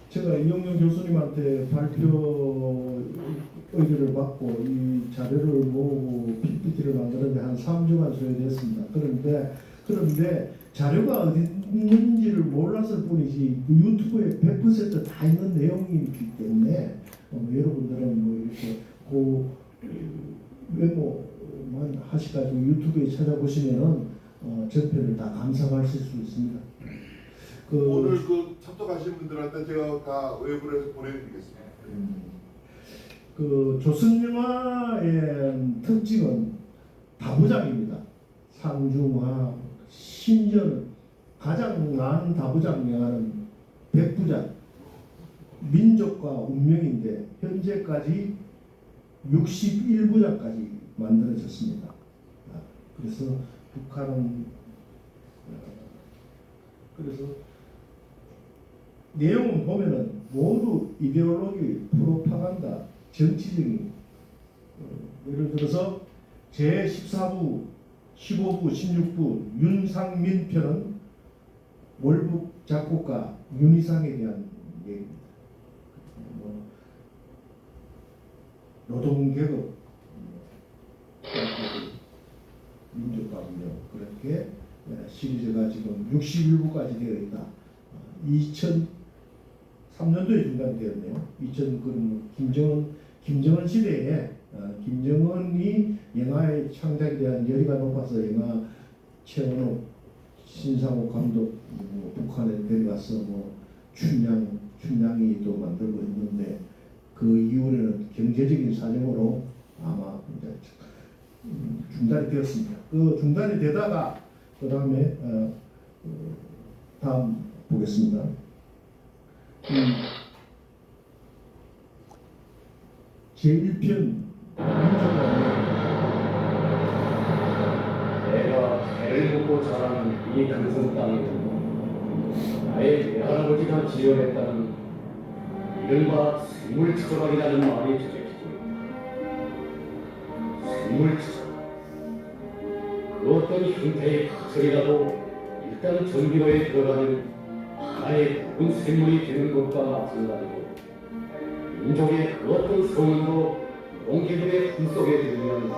제가 이용용 교수님한테 발표 의뢰를 받고 이 자료를 모으고 PPT를 만드는데 한 3주간 소요됐습니다. 그런데 자료가 어디 있는지를 몰랐을 뿐이지 유튜브에 100%다 있는 내용이기 때문에 여러분들은 뭐 이렇게 메모만 하시가지고 유튜브에 찾아보시면은 전편을 다 감상하실 수 있습니다. 오늘 참석하신 분들한테 제가 다 웹으로 해서 보내드리겠습니다. 조선영화의 특징은 다부작입니다. 상중하, 심지어는 가장 많은 다부작 영화는 백부작 민족과 운명인데 현재까지 61부작까지 만들어졌습니다. 그래서 북한은 그래서 내용은 보면은 모두 이데올로기, 프로파간다, 정치적인 예를 들어서 제14부, 15부, 16부 윤상민 편은 월북 작곡가 윤희상에 대한 얘기입니다. 노동계급, 민족과 운명 그렇게 시리즈가 지금 61부까지 되어 있다. 2003년도에 중단이 되었네요. 2000 김정은 시대에 김정은이 영화의 창작에 대한 열의가 높아서 영화 최원옥, 신상옥 감독 북한에 데려가서 춘향이 또 만들고 있는데 그 이후에는 경제적인 사정으로 아마 이제 중단이 되었습니다. 그 중단이 되다가 그 다음에 다음 보겠습니다. 제1편 내가 배를 먹고 자라는 이 강성 땅에도 나의 외할아버지가 지어냈다는 이른바 생물철학이라는 말이 적혀지고 있다. 생물철학. 그 어떤 형태의 파설이라도 일단 전기로에 들어가는 하나의 굵은 생물이 되는 것과 마찬가지고 민족의 그 어떤 성은도 용기들의 품속에 들면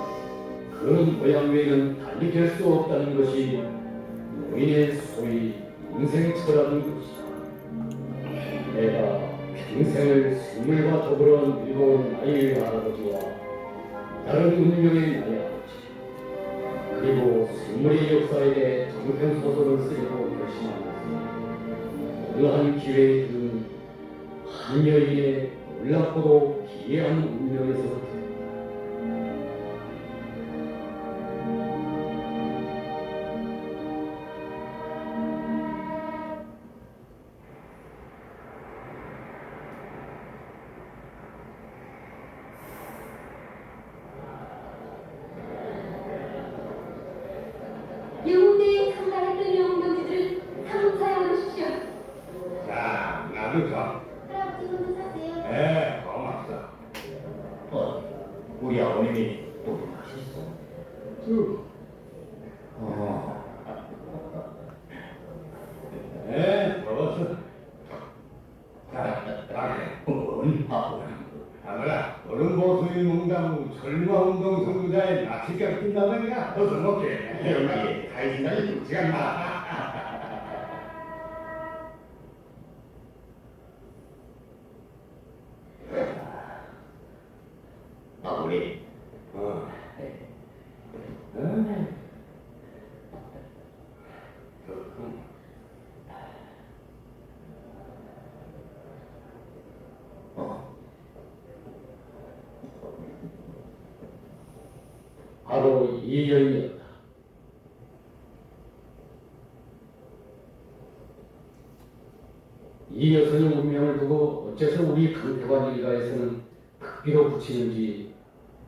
그런 모양 외에는 달리 될 수 없다는 것이 노인의 소위 인생 철학인 것이다. 내가 평생을 생물과 더불어 늙어온 나의 할아버지와 다른 운명의 나의 아버지 그리고 생물의 역사에 대해 장편 소설을 쓰려고 결심하였으니 어느 한 기회에 든 한 여인의 놀랍고도 기이한 운명에서 영웅대에 참가했던 영웅동지들 상사해 오십시오. 자, 나도 가. 할아버지 먼저 사세요. 네, 고맙다. 우리 아버님이 돌아가셨어. 네, 먹었어. 자, 아무라, 어른보수인 농담 설마운동 선구자의 낚시가 끝나다니까 어서 먹게. 여기 가이신다니 좋지 않나. 아버님, 바로 이 여인이었다. 이 여성의 운명을 두고 어째서 우리 강태관 일가에서는 극비로 붙이는지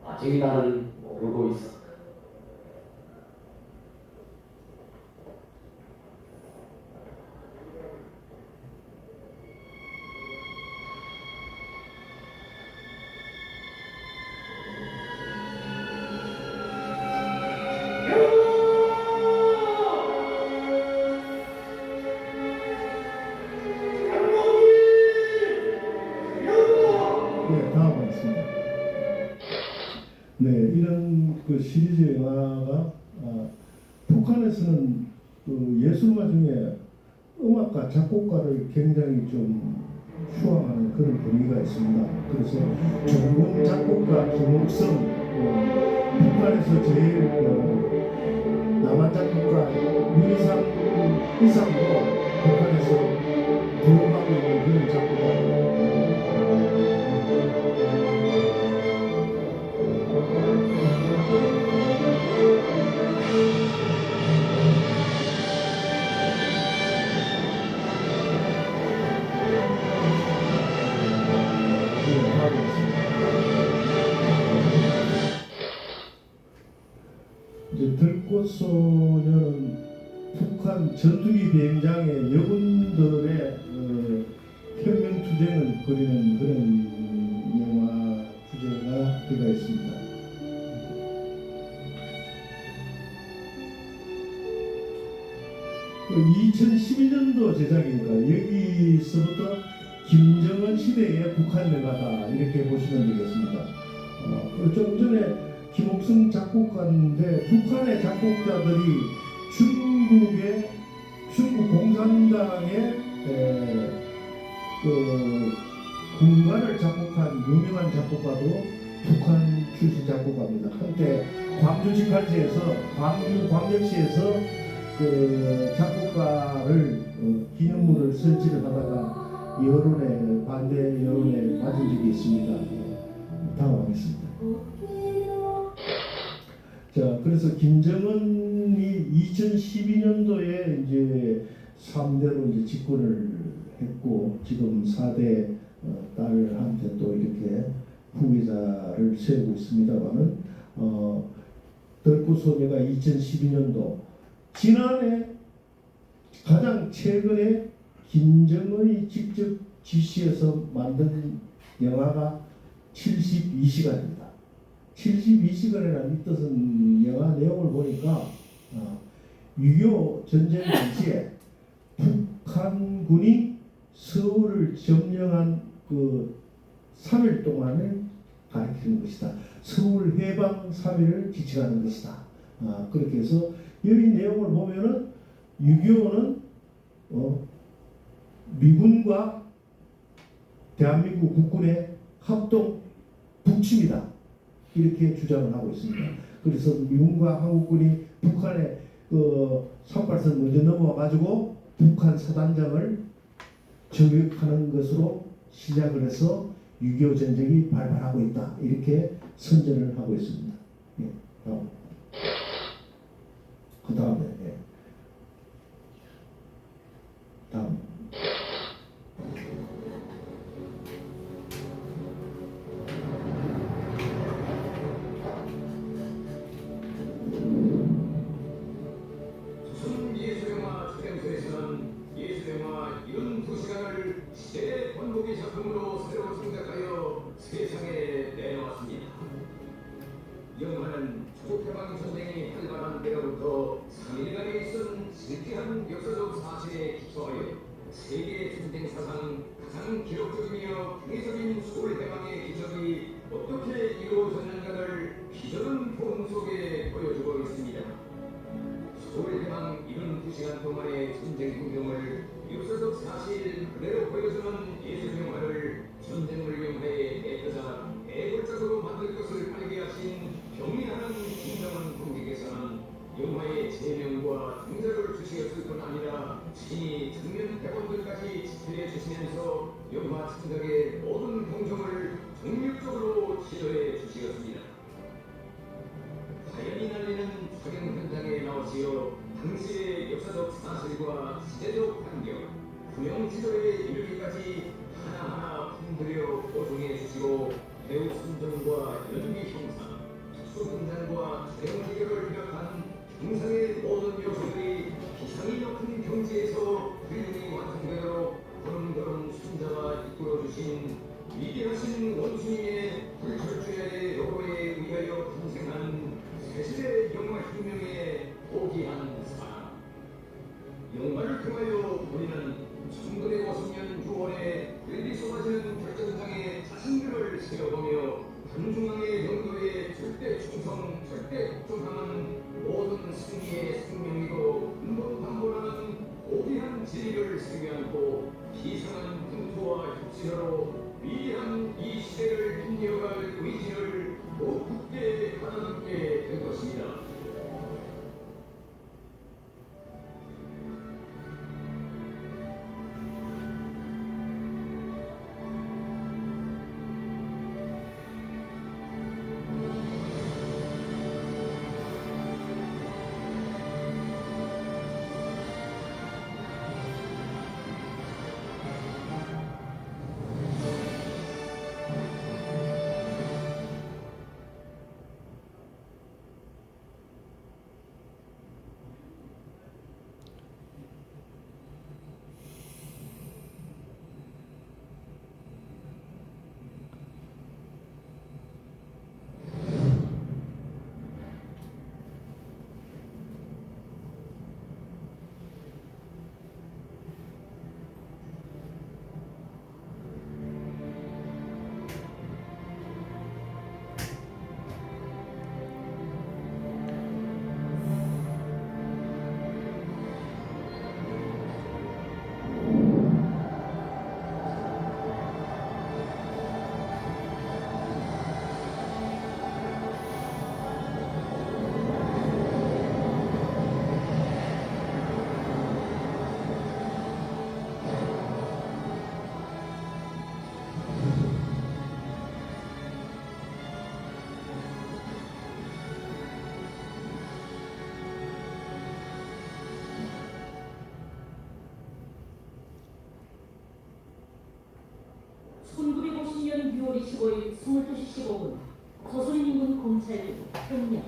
아직 나는 모르고 있었다. 네, 다음 하겠습니다. 네, 이런 그 시리즈 영화가 북한에서는 그 예술가 중에 음악가, 작곡가를 굉장히 좀 추앙하는 그런 분위기가 있습니다. 그래서 전문 작곡가 김옥성, 북한에서 제일 남한 작곡가 윤희상 이상으로 북한에서 부름하고 있는 그런 작곡가입니다. 이제 들꽃소녀는 북한 전투기 비행장의 여군들의 혁명 투쟁을 그리는 그런 영화 주제가 되어 있습니다. 2012년도 제작이니까 여기서부터 김정은 시대의 북한 영화다 이렇게 보시면 되겠습니다. 좀 전에 김옥승 작곡가인데 북한의 작곡자들이 중국 공산당의 군가를 작곡한 유명한 작곡가도 북한 출신 작곡가입니다. 한때 광주 직할지에서 광주 광역시에서 작곡가를 기념물을 설치를 하다가 반대 여론에 맞은 적이 있습니다. 당황했습니다. 자, 그래서 김정은이 2012년도에 이제 3대로 이제 집권을 했고 지금 4대 딸한테 또 이렇게 후계자를 세우고 있습니다만은 들꽃소녀가 2012년도 지난해 가장 최근에 김정은이 직접 지시해서 만든 영화가 72시간입니다. 72시간이라는 이 뜻은 영화 내용을 보니까 6.25 전쟁 당시에 북한군이 서울을 점령한 그 3일 동안을 가리키는 것이다. 서울 해방 3일을 지칭하는 것이다. 그렇게 해서 여기 내용을 보면은 6.25는 미군과 대한민국 국군의 합동 북침이다. 이렇게 주장을 하고 있습니다. 그래서 미군과 한국군이 북한의 38선 먼저 넘어와 가지고 북한 사단장을 저격하는 것으로 시작을 해서 6.25 전쟁이 발발하고 있다. 이렇게 선전을 하고 있습니다. 예, 다음. 그 다음에 다음. 조선 예술영화 촬영소에서는 예술영화 72시간을 시대의 번복의 작품으로 새로 생각하여 세상에 내놓았습니다. 영화는 조국해방 전쟁이 활발한 때로부터 3일간에 있은 실제한 역사적 사실에 기초하여 세계 전쟁 사상 가장 기록적이며 회의적인 서울해방의 기적이 어떻게 이루어졌는가를 비전은 폼 속에 보여주고 있습니다. 서울해방 72시간 동안의 전쟁 행동을 역사적 사실 그대로 보여주는 예술영화를 전쟁을 영화에 애떠자 애골적으로 만들 것을 알게 하신 경리하는 김정은 관객에서는 영화의 제명과 등장을 주시었을 뿐 아니라 친히 장면 대본들까지 집필해 주시면서 영화 창작의 모든 공정을 정력적으로 지도해 주시었습니다. 자연이 날리는 촬영 현장에 나오시어 당시의 역사적 사실과 시대적 환경, 구형 지도에 이르기까지 하나하나 품들여 보존해 주시고 배우 선정과 연기 형상, 특수 분장과 촬영 기교를 비롯한 형상의 모든 요소들이 기상이 높은 경지에서 훌륭히 완성되도록 걸음걸음 순자가 이끌어주신 위대하신 원수님의 불철주야의 로고에 의하여 탄생한 새시대 영화 혁명의 고귀한 사랑. 영화를 통하여 우리는 1950년 6월에 릴리 쏟아지는 결정장의 자신들을 세워보며 한중앙의 영도에 절대 충성, 절대 복종하는 모든 승리의 10월 25일 22시 15분 서소린 인근 검찰 현장.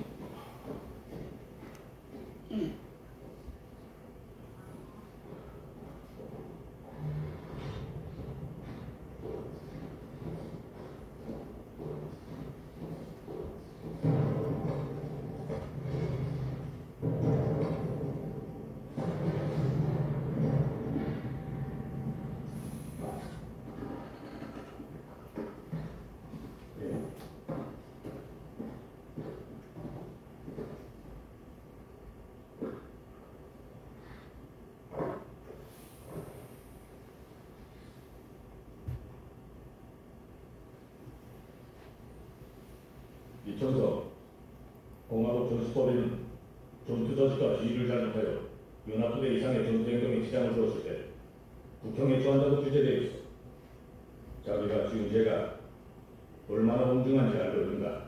이천서 공화국 전수법에는 전투저지가 지휘를 잘못하여 연합부대 이상의 전투행동에 지장을 주었을 때 국형에 처한다고 규정되어 있어. 자기가 지은 죄가 얼마나 엄중한지 알고 있는가?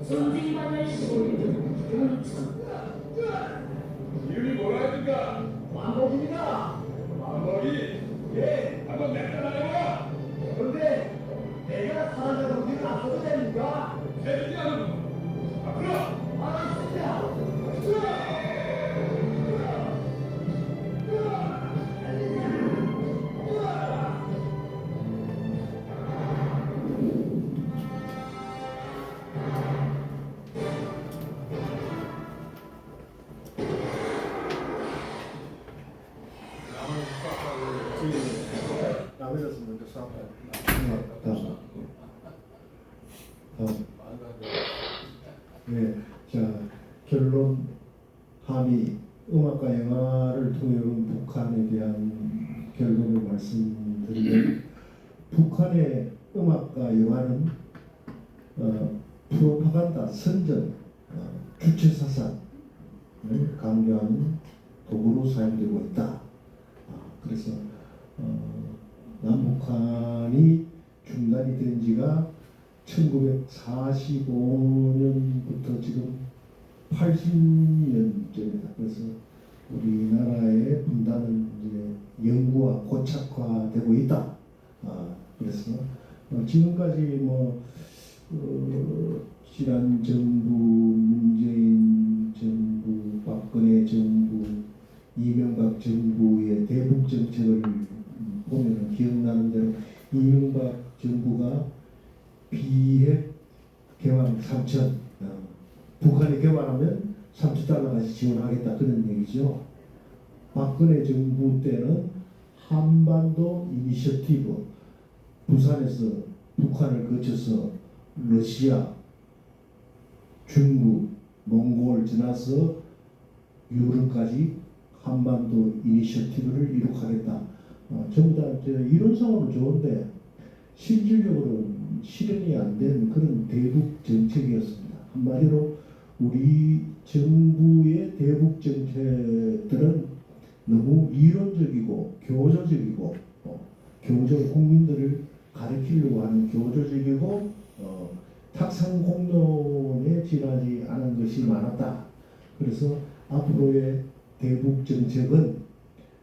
전쟁 반열 15일 온천. 이름이 뭐라 합니까? 왕복입니다. 왕복이? 예, 한번 나타나요. 그런데 내가 사람자로 우리를 앞서도 됩니까? 되지 않은 앞으로 알았습니다. 남에서 먼저 싸움다. 네, 자 결론 함의 음악과 영화를 통해 온 북한에 대한 결론을 말씀드리면 북한의 음악과 영화는 프로파간다, 선전, 주체 사상을 강조하는 도구로 사용되고 있다. 그래서 남북한이 중단이 된 지가 1945년부터 지금 80년째입니다. 그래서 우리나라의 분단은 이제 영구화, 고착화되고 있다. 그래서 지금까지 지난 정부, 문재인 정부, 박근혜 정부, 이명박 정부의 대북 정책을 보면 기억나는 대로 이명박 정부가 비핵 개방 3천, 북한이 개방하면 3천 달러까지 지원하겠다 그런 얘기죠. 박근혜 정부 때는 한반도 이니셔티브, 부산에서 북한을 거쳐서 러시아, 중국, 몽골 지나서 유럽까지 한반도 이니셔티브를 이룩하겠다. 전부 다 이론상으로는 좋은데 실질적으로 실현이 안 된 그런 대북 정책이었습니다. 한마디로 우리 정부의 대북 정책들은 너무 이론적이고 교조적이고 국민들을 가르치려고 하는 교조적이고 탁상공론에 지나지 않은 것이 많았다. 그래서 앞으로의 대북 정책은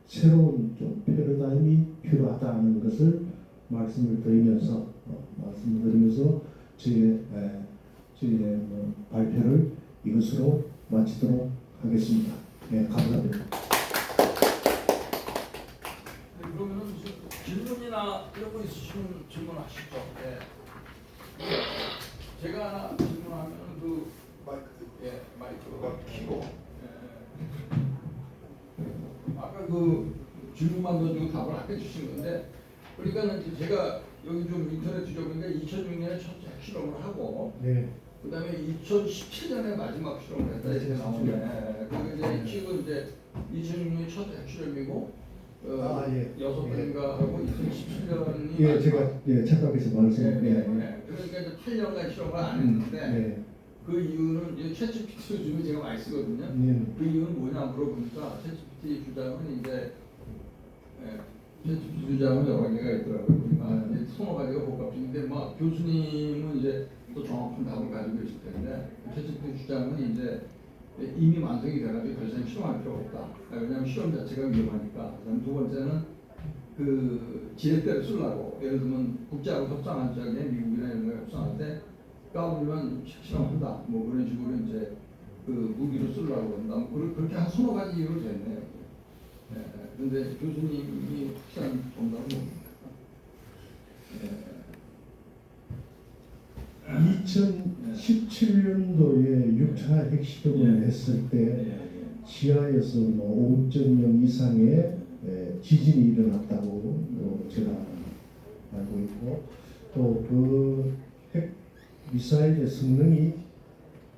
새로운 좀 패러다임이 필요하다는 것을 말씀을 드리면서 저의 발표를 이것으로 마치도록 하겠습니다. 네, 감사합니다. 네, 그러면은 무슨 질문이나 이런 거 있으시면 질문하시죠. 네. 제가 하나 질문하면 마이크가 키고. 아까 질문만 던지고 답을 해주신 건데, 그러니까 제가 여기 좀 인터넷 뒤져보니까 2006년에 첫 실험을 하고, 네. 그 다음에 2017년에 마지막 실험을 했다 이렇게 나오네. 그게 지금 이제 2006년이 첫 핵실험이고, 예. 6번인가 하고 2017년이 예, 제가 착각해서 말씀. 그러니까 이제 8년간 실험을 안 했는데. 네. 그 이유는 챗GPT 요즘에 제가 많이 쓰거든요. 그 이유는 뭐냐 물어보니까 챗GPT 주장은 이제 주장은 여러 개가 있더라고요. 이제 서너 가지가 복합적인데 막 교수님은 이제 또 정확한 답을 가지고 계실 텐데 최측근 주장은 이제 이미 완성이 돼가지고 더 이상 실험할 필요가 없다. 왜냐하면 실험 자체가 위험하니까. 그다음 두 번째는 그 지렛대를 쓰려고 예를 들면 국제하고 협상할 적에 미국이나 이런 거 협상할 때 까불면 실험한다. 뭐 그런 식으로 이제 그 무기로 쓰려고 한다. 뭐 그렇게 한 서너 가지 이유로 됐네요. 그런데 교수님이 확실한 정답은 뭡니까? 2017년도에 6차 핵실험을 했을 때 지하에서 뭐 5.0 이상의 지진이 일어났다고 제가 알고 있고 또 그 핵 미사일의 성능이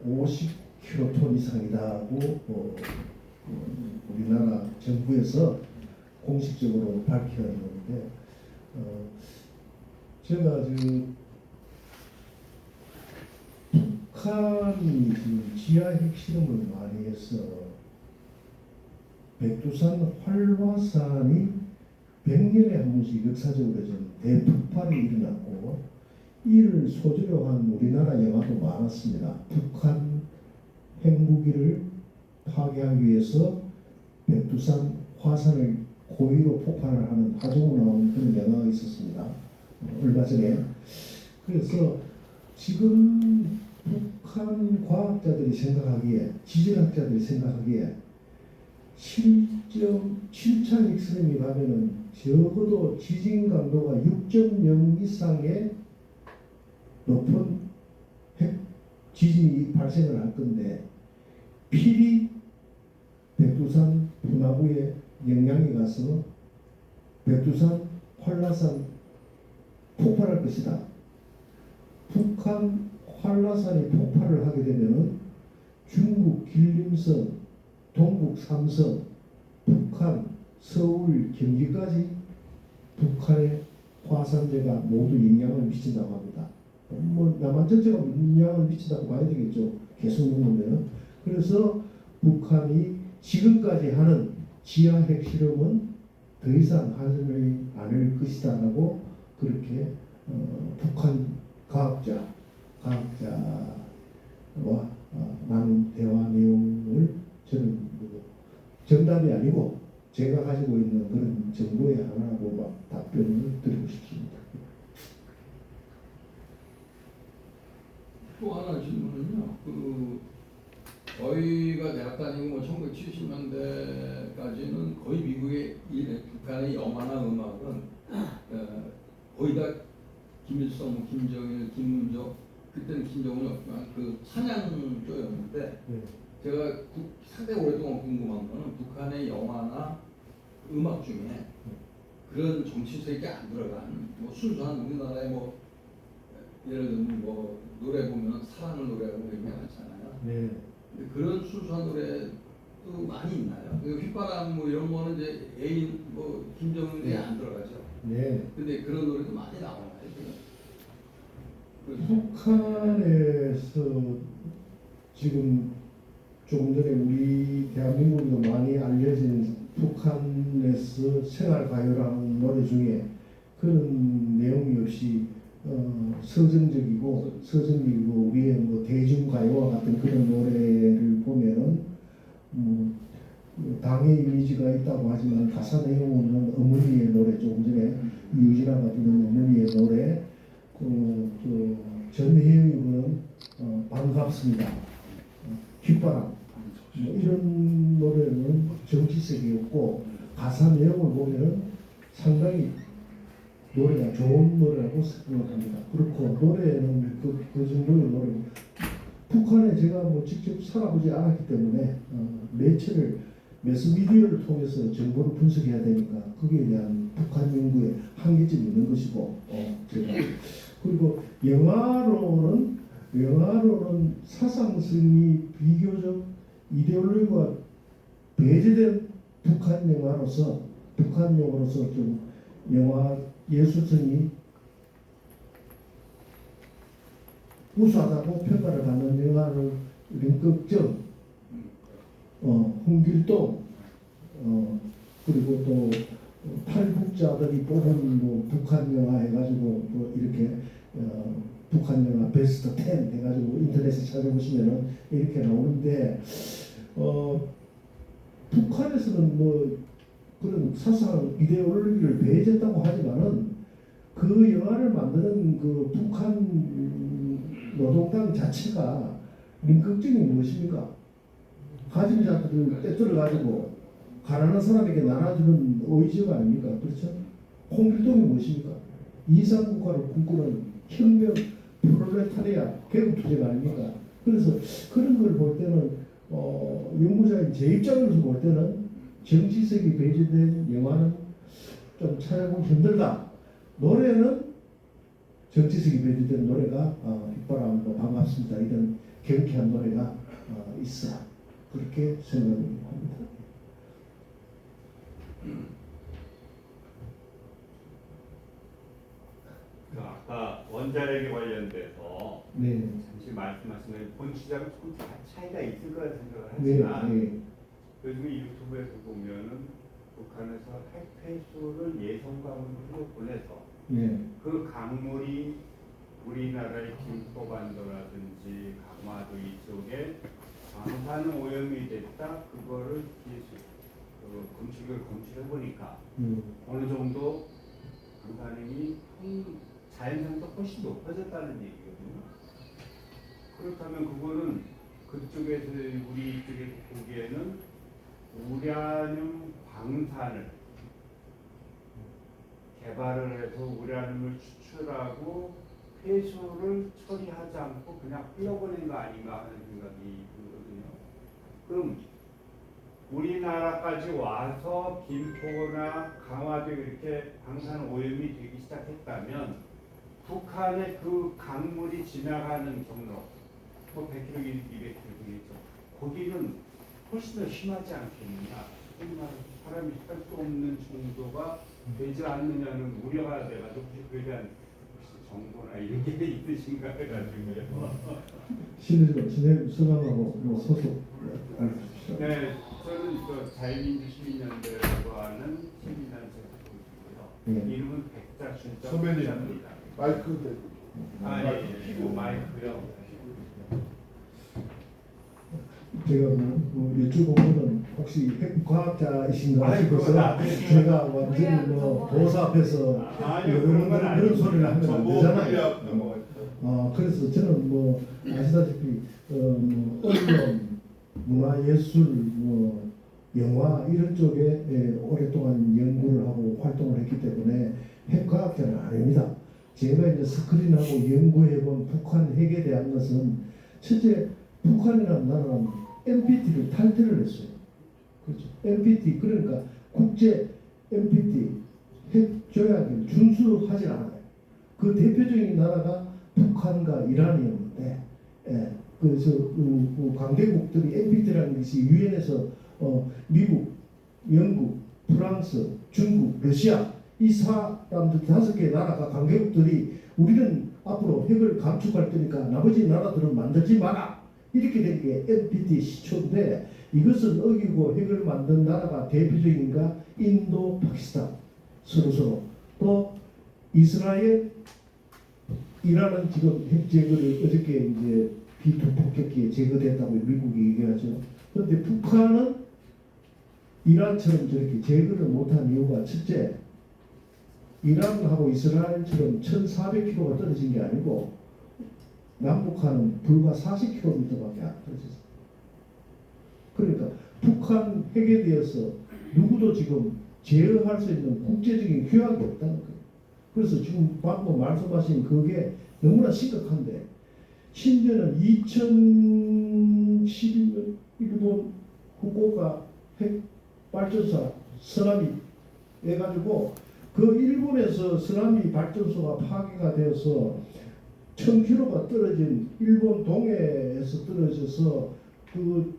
50킬로톤 이상이다고 우리나라 정부에서 공식적으로 밝혔는데 제가 지금 북한이 지금 지하 핵실험을 많이 해서 백두산 활화산이 100년에 한 번씩 역사적으로 좀 대폭발이 일어났고 이를 소재로 한 우리나라 영화도 많았습니다. 북한 핵무기를 파괴하기 위해서 백두산 화산을 고의로 폭발을 하는 하정우 나온 그런 영화가 있었습니다. 얼마 전에. 그래서 지금 북한 과학자들이 생각하기에 지질학자들이 생각하기에 7.7차 핵실험이 가면은 적어도 지진 강도가 6.0 이상의 높은 핵 지진이 발생을 할 건데 필히 백두산 분화구에 영향이 가서 백두산 활화산 폭발할 것이다. 북한 활화산이 폭발을 하게 되면은 중국 길림성, 동북 삼성, 북한, 서울, 경기까지 북한의 화산재가 모두 영향을 미친다고 합니다. 뭐 남한 전체가 영향을 미친다고 봐야 되겠죠. 계속 보면은. 그래서 북한이 지금까지 하는 지하 핵실험은 더 이상 하지 않을 것이다라고 그렇게 북한 과학자와 나눈 대화 내용을 저는 정답이 아니고 제가 가지고 있는 그런 정보의 하나라고 답변을 드리고 싶습니다. 또 하나 질문은요. 저희가 대학 다니고 1970년대까지는 거의 미국의 북한의 영화나 음악은 거의 다 김일성, 김정일, 김문적 그때는 김정은이었지만 그 찬양 쪽이었는데 제가 상당히 오랫동안 궁금한 거는 북한의 영화나 음악 중에 그런 정치색이 안 들어간 뭐 순수한 우리나라의 뭐 예를 들면 뭐 노래 보면 사랑을 노래하고 이런 게 많잖아요. 네. 근데 그런 순수한 노래도 많이 있나요? 휘바람 뭐 이런 거는 이제 애인 뭐 김정은이 안 들어가죠. 네. 근데 그런 노래도 많이 나오나요? 북한에서 지금 조금 전에 우리 대한민국에도 많이 알려진 북한에서 생활가요라는 노래 중에 그런 내용이 없이 서정적이고 우리의 뭐 대중가요와 같은 그런 노래를 보면은 당의 이미지가 있다고 하지만 가사 내용은 어머니의 노래, 조금 전에 유진아가 부른 어머니의 노래, 전혜영이 부른 반갑습니다, 휘바람, 이런 노래는 정치색이 없고 가사 내용을 보면은 상당히 노래가 좋은 노래라고 생각합니다. 그렇고 노래는 그 정도의 노래고 북한에 제가 뭐 직접 살아보지 않았기 때문에 매스미디어를 통해서 정보를 분석해야 되니까 거기에 대한 북한 연구에 한계점이 있는 것이고 제가 그리고 영화로는 사상성이 비교적 이데올로기가 배제된 북한 영화로서 좀 영화 예술성이 우수하다고 평가를 받는 영화를 림극정, 홍길동, 그리고 또 탈북자들이 뽑은 뭐 북한 영화 해가지고 뭐 이렇게 북한 영화 베스트 10 해가지고 인터넷에 찾아보시면은 이렇게 나오는데 북한에서는 뭐 그런 사상 이데올로기를 배제했다고 하지만은 그 영화를 만드는 그 북한 노동당 자체가 민국적이 무엇입니까? 가진 자들을 떼뚫어 가지고 가난한 사람에게 나눠주는 의지가 아닙니까? 그렇죠? 홍길동이 무엇입니까? 이상국가를 꿈꾸는 혁명 프롤레타리아 계급투쟁 아닙니까? 그래서 그런 걸 볼 때는 연구자인 제 입장에서 볼 때는 정치색이 배제된 영화는 좀 찾아보기 힘들다. 노래는 정치색이 배제된 노래가 빗바람 뭐 반갑습니다 이런 경쾌한 노래가 있어. 그렇게 생각합니다. 아까 원자력에 관련돼서 네. 잠시 말씀하신 본 시장은 조금 차이가 있을 거라 생각을 네. 하지만 네. 요즘에 유튜브에서 보면은 북한에서 핵폐수를 예성강으로 보내서 네. 그 강물이 우리나라의 김포반도라든지 강화도 이쪽에 방사능 오염이 됐다. 그거를 검출해 보니까 어느 정도 방사능이 자연상도 훨씬 높아졌다는 얘기거든요. 그렇다면 그거는 그쪽에서 우리 쪽에 보기에는 우라늄 방사를 개발을 해서 우라늄을 추출하고 폐수를 처리하지 않고 그냥 흘러보낸 거 아닌가 하는 생각이 들거든요. 그럼 우리나라까지 와서 김포나 강화도 이렇게 방사능 오염이 되기 시작했다면 북한의 그 강물이 지나가는 경로, 뭐 100km, 200km 되겠죠. 거기는 훨씬 더 심하지 않겠느냐. 사람이 살 수 없는 정도가 되지 않느냐는 우려가 돼가지고 그에 대한 정보나 이런 게 있으신가 해가지고요. 신뢰 수강하고 뭐 소속 알려주시죠. 네, 저는 자유민주 시민연대라고 하는 시민단체 소속이고요. 이름은 백자춘자 선배님. 입니다. 마이크 피고 마이크요. 제가 여쭤보면은 혹시 핵과학자이신가 싶어서 아이고, 제가 완전히 뭐 보사 앞에서 아니요, 그런 건 그런 아니죠. 소리를 하면 안 정보 되잖아요. 분야 넘어가죠. 그래서 저는 뭐 아시다시피 뭐 언론, 문화예술, 뭐 영화 이런 쪽에 오랫동안 연구를 하고 활동을 했기 때문에 핵과학자는 아닙니다. 제가 이제 스크린하고 연구해본 북한 핵에 대한 것은 첫째 북한이라는 나라는 NPT를 탈퇴를 했어요. 그렇죠. NPT 그러니까 국제 NPT 핵 조약을 준수하지 않아요. 그 대표적인 나라가 북한과 이란이었는데, 그래서 강대국들이 NPT라는 것이 유엔에서 미국, 영국, 프랑스, 중국, 러시아 이 사람들 5개 나라가 강대국들이 우리는 앞으로 핵을 감축할 테니까 나머지 나라들은 만들지 마라. 이렇게 된 게 NPT 시초인데 이것을 어기고 핵을 만든 나라가 대표적인가 인도, 파키스탄 서로 또 이스라엘, 이란은 지금 핵 제거를 어저께 이제 B2 폭격기에 제거됐다고 미국이 얘기하죠. 그런데 북한은 이란처럼 저렇게 제거를 못한 이유가 첫째 이란하고 이스라엘처럼 1,400km가 떨어진 게 아니고 남북한은 불과 40km밖에 안 떨어졌어요. 그러니까 북한 핵에 대해서 누구도 지금 제어할 수 있는 국제적인 규약이 없다는 거예요. 그래서 지금 방금 말씀하신 그게 너무나 심각한데 심지어는 2011년 일본 후쿠오카 핵 발전소 쓰나미 해가지고 그 일본에서 쓰나미 발전소가 파괴가 되어서 1000km가 떨어진 일본 동해에서 떨어져서 그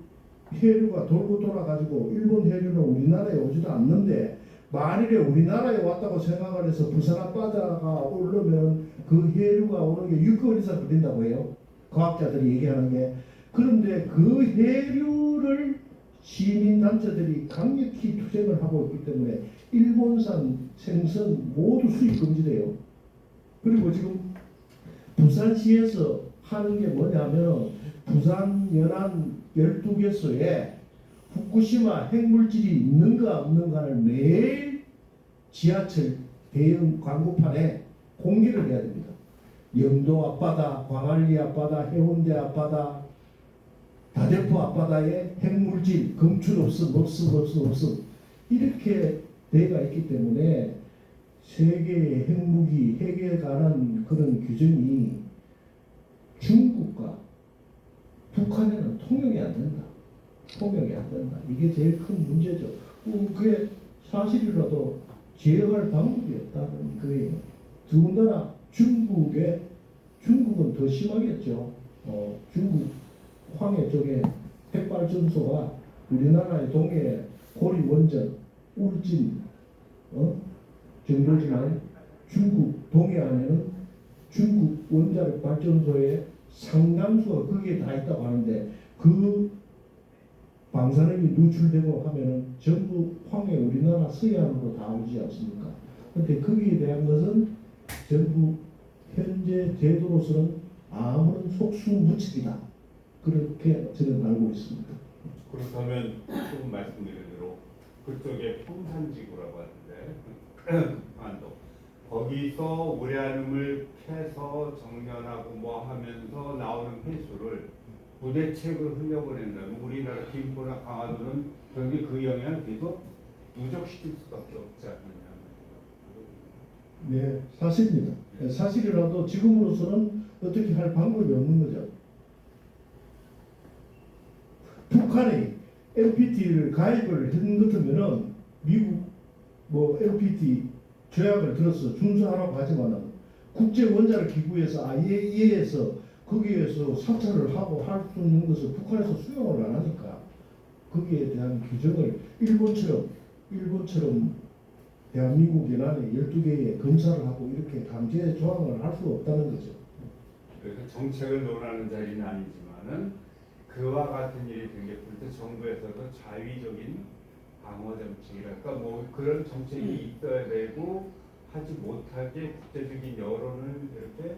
해류가 돌고 돌아가지고 일본 해류는 우리나라에 오지도 않는데 만일에 우리나라에 왔다고 생각을 해서 부산 앞바다가 오르면 그 해류가 오는 게 6개월 이상 걸린다고 해요. 과학자들이 얘기하는 게. 그런데 그 해류를 시민단체들이 강력히 투쟁을 하고 있기 때문에 일본산 생선 모두 수입 금지돼요. 그리고 지금 부산시에서 하는 게 뭐냐면 부산 연안 12개소에 후쿠시마 핵물질이 있는가 없는가를 매일 지하철 대형 광고판에 공개를 해야 됩니다. 영도 앞바다, 광안리 앞바다, 해운대 앞바다, 다대포 앞바다에 핵물질, 검출 없음 이렇게 돼가 있기 때문에 세계의 핵무기, 핵에 관한 그런 규정이 중국과 북한에는 통용이 안 된다. 통용이 안 된다. 이게 제일 큰 문제죠. 그게 사실이라도 제어할 방법이 없다는 거예요. 더군다나 중국은 더 심하겠죠. 중국 황해 쪽에 핵발전소가 우리나라의 동해 고리 원전, 울진 정도지만 중국 동해안에는 중국 원자력 발전소의 상당수가 거기에 다 있다고 하는데 그 방사능이 누출되고 하면은 전부 황해 우리나라 서해안으로 다 오지 않습니까? 그런데 거기에 대한 것은 전부 현재 제도로서는 아무런 속수무책이다. 그렇게 저는 알고 있습니다. 그렇다면 조금 말씀드린 대로 그쪽에 평산지구라고 하는데 안도 거기서 우레늄을 캐서 정련하고 뭐 하면서 나오는 폐수를 부대책을 흘려보낸다면 우리나라 김포나 강화도는 결국에 그 영향을 계속 누적시킬 수밖에 없지 않느냐. 네, 사실입니다. 사실이라도 지금으로서는 어떻게 할 방법이 없는 거죠. 북한이 NPT를 가입을 한 것 같으면은 미국 뭐 NPT 조약을 들어서 준수하라고 하지만은 국제 원자력 기구에서 IAEA에서 거기에서 사찰을 하고 할 수 있는 것을 북한에서 수용을 안 하니까 거기에 대한 규정을 일본처럼 대한민국 연안에 12개의 검사를 하고 이렇게 강제 조항을 할 수가 없다는 거죠. 그래서 정책을 논하는 자리는 아니지만은 그와 같은 일이 생겼을 때 정부에서도 자위적인 방어 정책이랄까 뭐 그런 정책이 있어야 되고 하지 못하게 국제적인 여론을 이렇게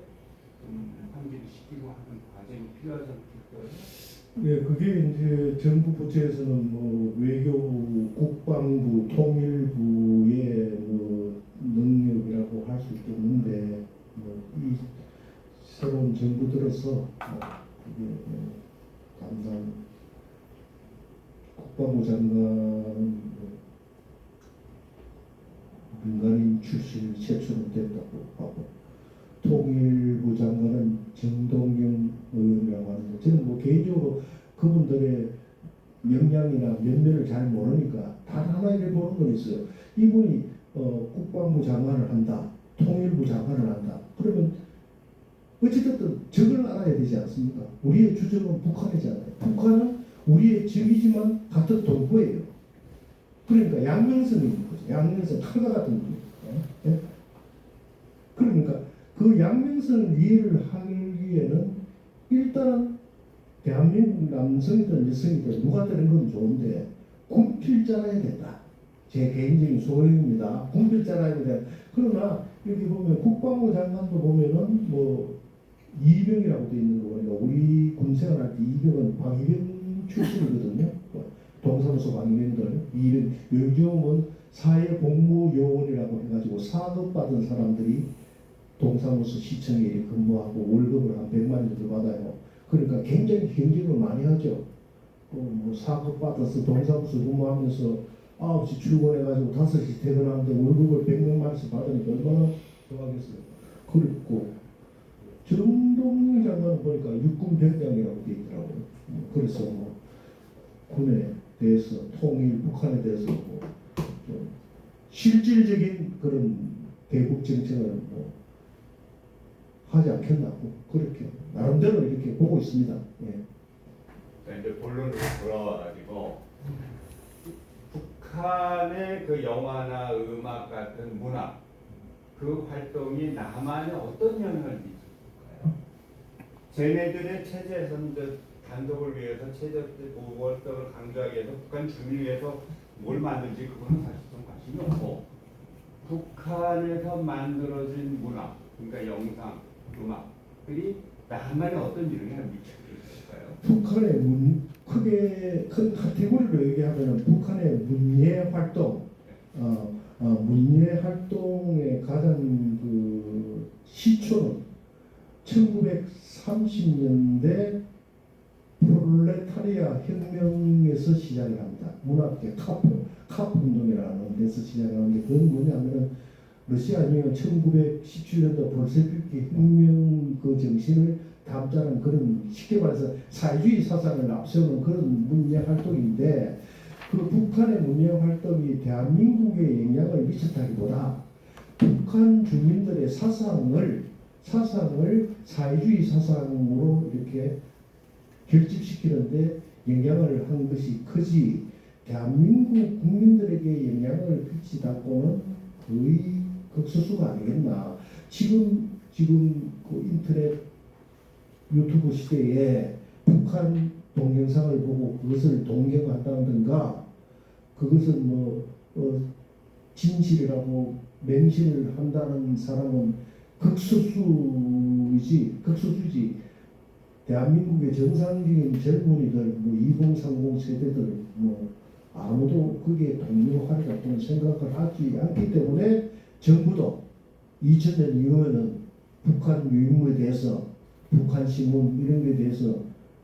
환기시키고 하는 과정이 필요하지 않겠어요? 네, 그게 이제 정부 부처에서는 뭐 외교부, 국방부, 통일부의 뭐 능력이라고 할 수 있겠는데 뭐 이 새로운 정부 들어서 그게 담당 국방부 장관은 민간인 출신이 최초로 됐다고 하고 통일부 장관은 정동영 의원이라고 하는데 저는 뭐 개인적으로 그분들의 역량이나 면면을 잘 모르니까 단 하나를 보는 건 있어요. 이분이 국방부 장관을 한다, 통일부 장관을 한다. 그러면 어찌됐든 적을 알아야 되지 않습니까? 우리의 주적은 북한이잖아요. 북한은 우리의 적이지만 같은 동포예요. 그러니까 양면성이 있는 거죠. 양면성, 칼과 같은 분이에요. 네? 그러니까 그 양면성을 이해를 하기에는 일단은 대한민국 남성이든 여성이든 누가 되는 건 좋은데 군필자라야 된다. 제 개인적인 소견입니다. 군필자라야 된다. 그러나 여기 보면 국방부 장관도 보면은 뭐 이병이라고 되어 있는 거 보니까 우리 군생활할 때 이병은 방위병 출신이거든요. 동사무소 방위병들 이병 요즘은 사회복무요원이라고 해가지고 사급받은 사람들이 동사무소 시청에 근무하고 월급을 한 100만 원 정도 받아요. 그러니까 굉장히 경쟁을 많이 하죠. 뭐 사급 받아서 동사무소 근무하면서 9시 출근해가지고 5시 퇴근하는데 월급을 100만 원씩 받으니까 얼마나 좋아하겠어요. 그렇고 정동영 장관은 보니까 육군 병장이라고 되어 있더라고요. 그래서 뭐 군에 대해서 통일, 북한에 대해서 뭐좀 실질적인 그런 대북 정책을 뭐 하지 않겠나고 그렇게 나름대로 이렇게 보고 있습니다. 예. 자, 이제 본론으로 돌아와가지고 북한의 그 영화나 음악 같은 문화 그 활동이 남한에 어떤 영향을 미쳤을까요? 쟤네들의 체제에서는 단독을 위해서 체제 모월성을 강조하기 위해서 북한 주민을 위해서 뭘 만들지 그거는 사실 좀 관심이 없고 북한에서 만들어진 문화 그러니까 영상, 음악들이 나만의 어떤 영향을 미칠까요? 북한의 크게 큰 카테고리로 얘기하면 북한의 문예 활동, 문예 활동의 가장 그 시초는 1930년대 프롤레타리아 혁명에서 시작을 합니다. 문학계 카프 운동이라는 데서 시작을 하는데 그건 뭐냐면은 러시아는 1917년도 볼셰비키 혁명 그 정신을 담자는 그런 쉽게 말해서 사회주의 사상을 앞세우는 그런 문예 활동인데 그 북한의 문예 활동이 대한민국에 영향을 미쳤다기보다 북한 주민들의 사상을 사회주의 사상으로 이렇게 결집시키는데 영향을 한 것이 크지 대한민국 국민들에게 영향을 끼치다고는 거의 극소수가 아니겠나. 지금 그 인터넷 유튜브 시대에 북한 동영상을 보고 그것을 동경한다든가 그것은 진실이라고 맹신을 한다는 사람은 극소수지. 대한민국의 정상적인 젊은이들, 2030 세대들, 아무도 그게 동요하리라 또는 생각을 하지 않기 때문에 정부도 2000년 이후에는 북한 유인물에 대해서 북한 신문 이런 게 대해서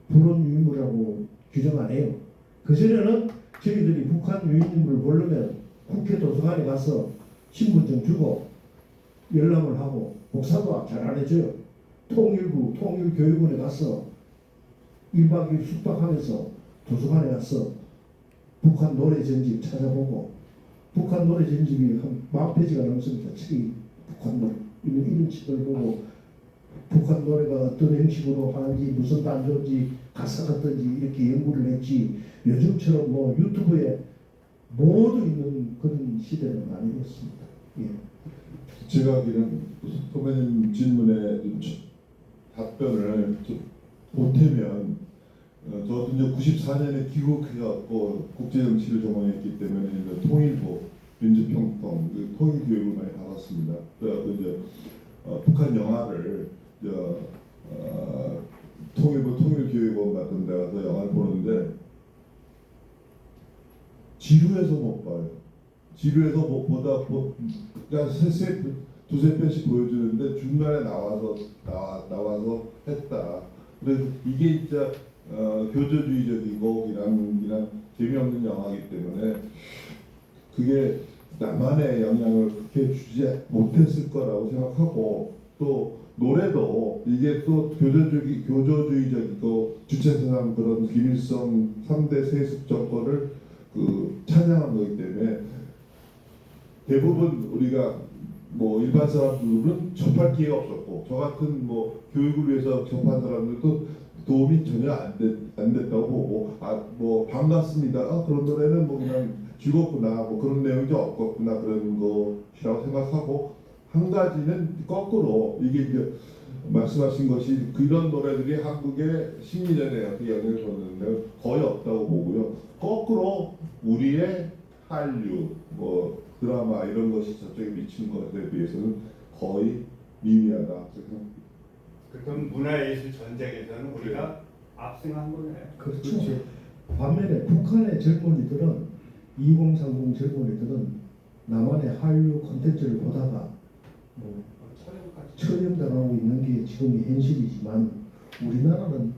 불온 유인물이라고 규정 안 해요. 그전에는 저희들이 북한 유인물을 보려면 국회 도서관에 가서 신분증 주고 열람을 하고 복사도 잘 안 해줘요. 통일교육원에 가서 1박 2일 숙박하면서 도서관에 가서 북한 노래 전집 찾아보고 북한 노래 전집이 한 40페이지가 넘습니다. 책이 북한 노래 이런 책을 보고 북한 노래가 어떤 형식으로 하는지 무슨 단조인지 가사가 어떤지 이렇게 연구를 했지 요즘처럼 유튜브에 모두 있는 그런 시대는 아니었습니다. 예. 제가 알기로는 선배님 질문에 답변을 좀 보태면 저도 이제 94년에 귀국해갖고 국제정치를 전공했기 때문에 이제 통일부, 민주평통, 통일교육을 많이 받았습니다. 그래서 이제 북한 영화를 통일부 통일교육원 같은 데 가서 영화를 보는데 지루해서 못 봐요. 지루해서 보다 그냥 두세 편씩 보여주는데 중간에 나와서 했다. 그래서 이게 진짜 교조주의적이고 이런 재미없는 영화이기 때문에 그게 나만의 영향을 그렇게 주지 못했을 거라고 생각하고 또 노래도 이게 또 교조주의적이고 주체사상 그런 김일성 3대 세습 정권을 찬양한 거기 때문에 대부분 우리가 일반 사람들은 접할 기회가 없었고 저 같은 교육을 위해서 접한 사람들도 도움이 전혀 안 됐다고 보고 반갑습니다. 그런 노래는 그냥 즐겁구나 그런 내용이 없겠구나 그런 것이라고 생각하고 한 가지는 거꾸로 이게 이제 말씀하신 것이 그런 노래들이 한국의 심리전에 어떻게 영향을 줬는데 거의 없다고 보고요. 거꾸로 우리의 한류 드라마 이런 것이 저쪽에 미치는 것에 비해서는 거의 미미하다 생각합니다. 그럼 문화예술 전쟁에서는 우리가 압승한 거네요. 그렇죠. 반면에 북한의 젊은이들은 2030 젊은이들은 남한의 한류 콘텐츠를 보다가 처형당하고 있는 게 지금의 현실이지만 우리나라는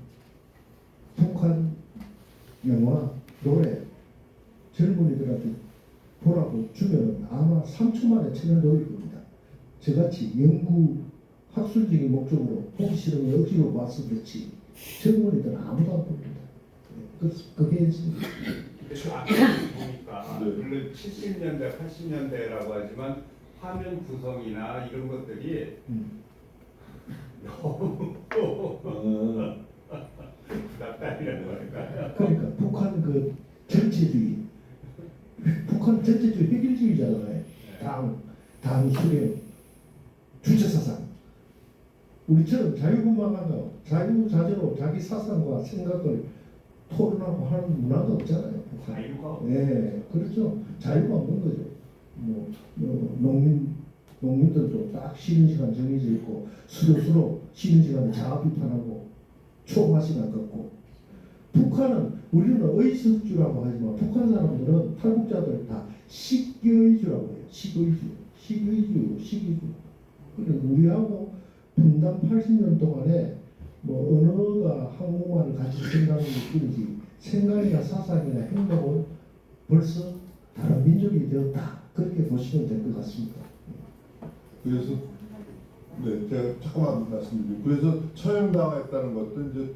북한 영화, 노래 젊은이들한테 보라고 주면 아마 3초 만에 채널 돌릴 겁니다. 저같이 연구 학술적인 목적으로 보기 싫으면 억지로 와서 그렇지 젊은이들은 아무도 안 봅니다. 그게 현실입니다. 보니까 물론 70년대, 80년대라고 하지만 화면 구성이나 이런 것들이 너무 부담감이라는 거니까. 그러니까 북한 전체주의, 북한 전체주의 획일주의잖아요. 당 수령, 주체사상. 우리처럼 자유분방하고 자유자재로 자기 사상과 생각을 토론하고 하는 문화가 없잖아요. 북한. 자유가 네, 그렇죠. 자유가 없는 거죠. 농민들도 딱 쉬는 시간 정해져 있고 서로 쉬는 시간에 자아 비판하고 초과 시간 갖고. 북한은 우리는 의석주라고 하지만 북한 사람들은 탈북자들 다 식의주라고 해요. 식의주. 그러니까 우리하고 분단 80년 동안에 뭐 언어가 한국말을 같이 생각하는 느낌이지 생각이나 사상이나 행동은 벌써 다른 민족이 되었다. 그렇게 보시면 될 것 같습니다. 그래서 네, 제가 잠깐만 말씀드리고 그래서 처형당했다는 것도 이제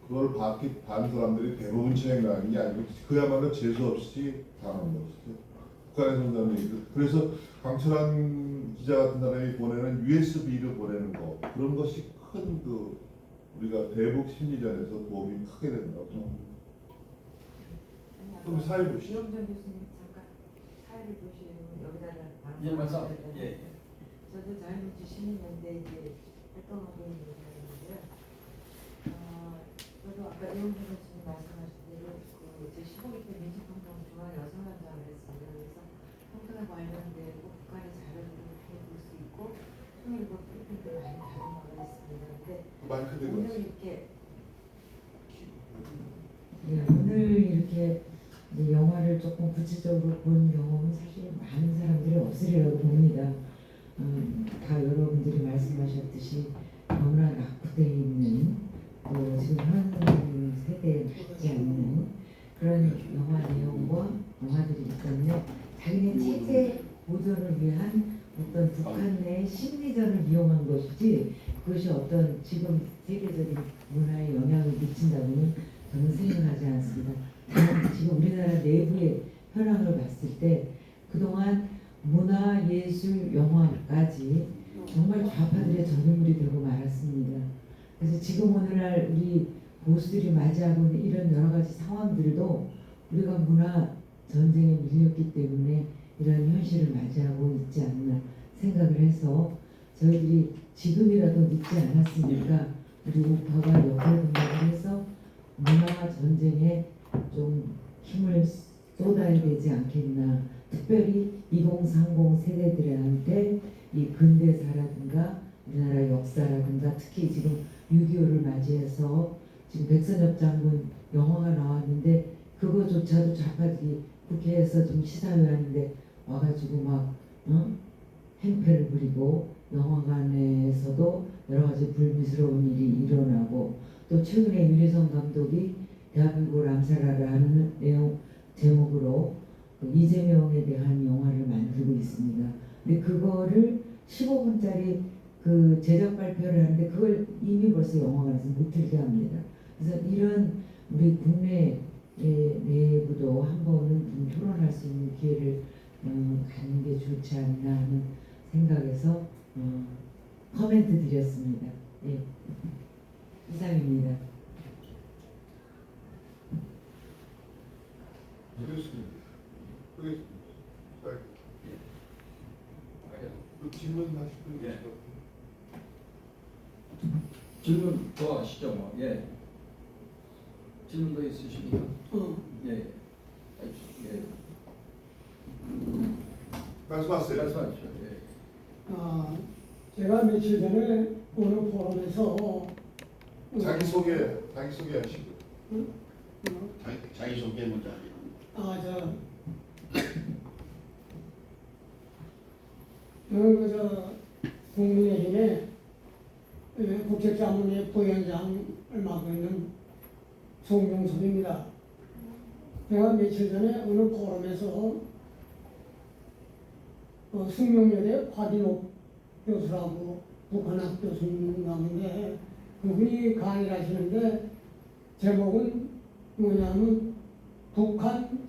그걸 반 사람들이 대부분 처형당한 게 아니고 그야말로 재수 없이 당한 것이죠. 북한에서 온다는 얘기도. 그래서 강철한 기자 같은 사람이 보내는 USB를 보내는 거 그런 것이 큰 그 우리가 대북 심리전에서 도움이 크게 된다고. 그럼 사회 보시죠. 이용정 교수님 잠깐 사회를 보시고 여기다가 예, 맞아. 예. 저도 자유민주 시민연대 이제 활동하고 있는 사람인데요. 저도 아까 이용정 교수님 말씀하신 대로 제 15기 때 민주평통 중앙 여성단장을 했습니다. 그래서 평통에 관련되고 북한의 자료들을 많이 볼 수 있고 통일부 필리핀도 많이 다뤄보고 있습니다. 근데 오늘 이렇게 오늘 이렇게 영화를 조금 구체적으로 본 경험은 사실 많은 사람들이 없으리라고 봅니다. 다 여러분들이 말씀하셨듯이 너무나 낙후되어 있는 또 지금 현 세대에 맞지 않는 그런 영화 내용과 영화들이기 때문에 자기네 체제 보존을 위한 어떤 북한 내 심리전을 이용한 것이지 그것이 어떤 지금 세계적인 문화에 영향을 미친다고는 저는 생각하지 않습니다. 다만 지금 우리나라 내부의 현황을 봤을 때 그동안 문화, 예술, 영화까지 정말 좌파들의 전유물이 되고 말았습니다. 그래서 지금 오늘날 우리 보수들이 맞이하고 있는 이런 여러 가지 상황들도 우리가 문화 전쟁에 밀렸기 때문에 이런 현실을 맞이하고 있지 않나 생각을 해서 저희들이 지금이라도 늦지 않았으니까 우리 우파가 역할분담을 해서 문화 전쟁에 좀 힘을 쏟아야 되지 않겠나. 특별히 2030 세대들한테 이 근대사라든가 우리나라 역사라든가 특히 지금 6.25를 맞이해서 지금 백선엽 장군 영화가 나왔는데 그거조차도 좌파들이 국회에서 지금 시사회하는데 와가지고 막 행패를 부리고 영화관에서도 여러 가지 불미스러운 일이 일어나고 또 최근에 윤희성 감독이 대한민국을 암살하라 하는 내용 제목으로 이재명에 대한 영화를 만들고 있습니다. 근데 그거를 15분짜리 그 제작 발표를 하는데 그걸 이미 벌써 영화관에서 못 틀게 합니다. 그래서 이런 우리 국내 내부도 한 번은 좀 토론할 수 있는 기회를 갖는 게 좋지 않나 하는 생각에서 코멘트 드렸습니다. 예. 이상입니다. 질문하실 분 예. 질문 더 하시죠, 뭐. 예. 질문 더 있으십니까? 예. 예. 말씀하세요. 말씀하십시오. 예. 제가 며칠 전에 어느 포럼에서 자기소개 하시고. 자기소개 먼저 하죠. 저는 국민의힘의 국책자문회 부위원장을 맡고 있는 송병섭입니다. 제가 며칠 전에 어느 포럼에서 숙명여대 화디옥 교수라고 북한학 교수님 가운데 그분이 강의를 하시는데 제목은 뭐냐면 북한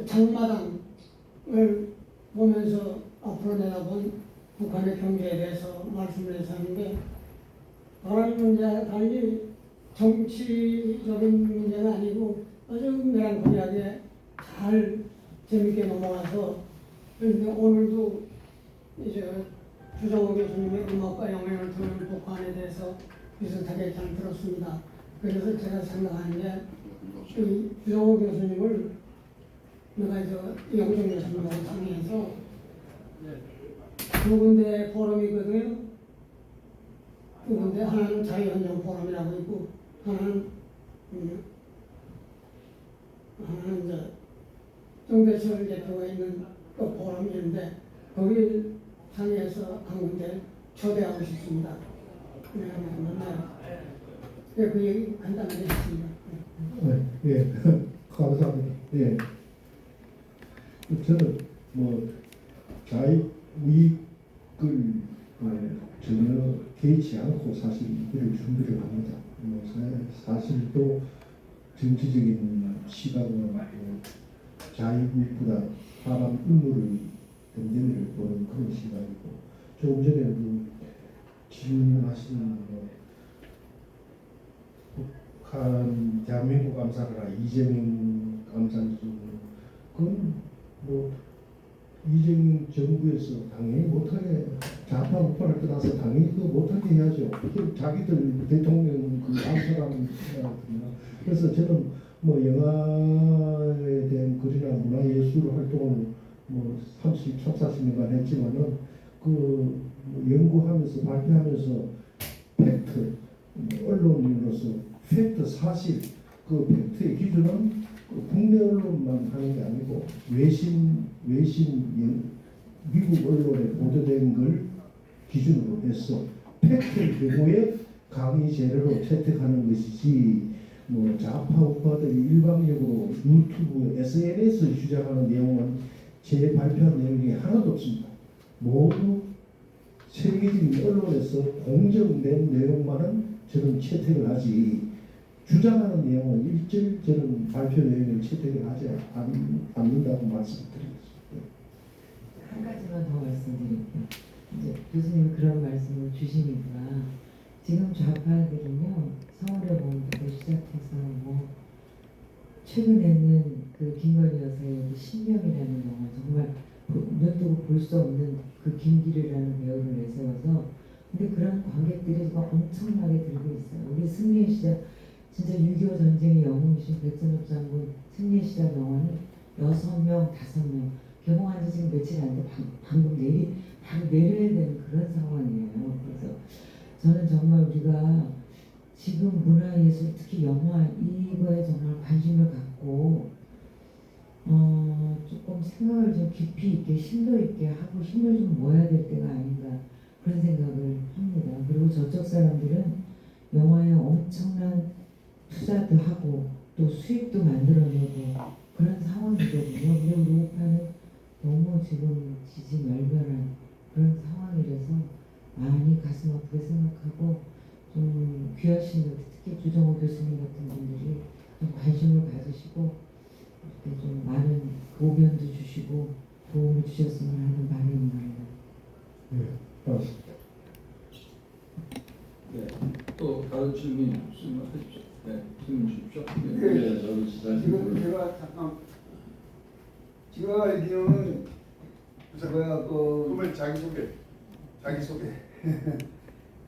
장마당을 보면서 앞으로 내다본 북한의 경제에 대해서 말씀을 하셨는데 다른 문제와 달리 정치적인 문제가 아니고 아주 메랑콜리하게 잘 재밌게 넘어가서 그런데 오늘도 이제 주정호 교수님의 음악과 영향을 주는 북한에 대해서 비슷하게 잘 들었습니다. 그래서 제가 생각하는 게 주정호 교수님을 내가 영정 교수님하고 상의해서 두 군데 포럼이거든요. 두 군데 하나는 자유헌정 포럼이라고 있고 하나는 이제 정대철 대표가 있는 그 포럼이 있는데 거기 상의해서 한 군데 초대하고 싶습니다. 내가 만나요. 그 얘기 간단하게 했습니다. 예, 감사합니다. 예. 저는 뭐 자익우익을 전혀 개의치 않고 사실 이걸 준비를 합니다. 뭐 사실 또 정치적인 시각은 자익우익보다 사람 인물의 덤대미를 보는 그런 시각이고 조금 전에 질문하신 북한 대한민국 감사라 이재명 감사는 그건 뭐 이재명 정부에서 당연히 못하게 좌파 우파를 떠나서 당연히 그거 못하게 해야죠. 그 자기들 대통령 그 감사라는 그래서 저는 뭐 영화에 대한 글이나 문화예술 활동을 뭐 40년간 했지만은 그 연구하면서 발표하면서 팩트 언론인으로서 팩트 사실 그 팩트의 기준은 국내 언론만 하는 게 아니고 외신 미국 언론에 보도된 걸 기준으로 해서 팩트의 경우에 강의 재료로 채택하는 것이지 뭐 좌파 우파들이 일방적으로 유튜브, SNS에 주장하는 내용은 제 발표한 내용 중에 하나도 없습니다. 모두 세계적인 언론에서 공정된 내용만은 저는 채택을 하지 주장하는 내용은 일절 저는 발표 내용을 채택을 하지 않는다고 말씀드리겠습니다. 한 가지만 더 말씀드릴게요. 이제 교수님 그런 말씀을 주시니까 지금 좌파들은요 서울의 봄부터 시작해서 뭐 최근에는 그 김건희 여사의 신명이라는 영화 정말 눈뜨고 볼 수 없는 그 김기르라는 배우를 내세워서 근데 그런 관객들이 지금 엄청나게 들고 있어요. 우리 승리의 시작 진짜 6.25 전쟁의 영웅이신 백선엽 장군 승리의 시작 영화는 6명, 5명 개봉한 지 지금 며칠 안 돼 방금 바로 내려야 되는 그런 상황이에요. 그래서 저는 정말 우리가 지금 문화예술 특히 영화 이거에 정말 관심을 갖고 조금 생각을 좀 깊이 있게 심도 있게 하고 힘을 좀 모아야 될 때가 아닌가 그런 생각을 합니다. 그리고 저쪽 사람들은 영화에 엄청난 투자도 하고 또 수익도 만들어내고 그런 상황이거든요. 근데 우리 우파는 너무 지금 지지멸렬한 그런 상황이라서 많이 가슴 아프게 생각하고 좀 귀하신 분들 특히 주정호 교수님 같은 분들이 좀 관심을 가지시고 이렇게 좀 많은 의견도 주시고 도움을 주셨으면 하는 바람입니다. 네, 고맙습니다. 네, 또 다른 질문 있으면 해주십시오. 네, 질문 주십시오. 네, 저는 지금 제가 잠깐 제가 알기로는 그러면 자기소개.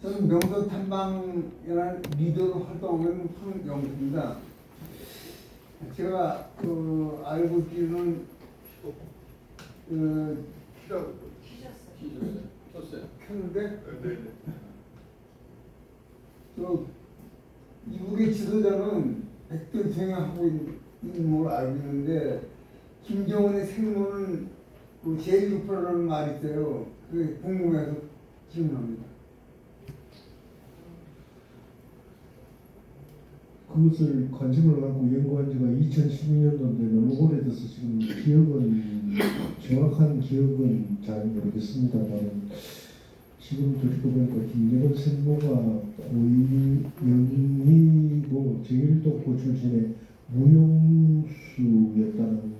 저는 명소 탐방이라는 리더로 활동하는 황영수입니다. 제가 알고 있기로는 켰는데 이북의 지도자는 백두대행하고 있는 걸 알고 있는데 김정은의 생모는 제1루프라는 말이 있어요. 그게 궁금해서 질문합니다. 그것을 관심을 갖고 연구한 지가 2012년도인데 너무 오래돼서 지금 정확한 기억은 잘 모르겠습니다만 지금 듣고 보니까 김정은 생모가 고위영이고 제1독보 출신의 무용수였다는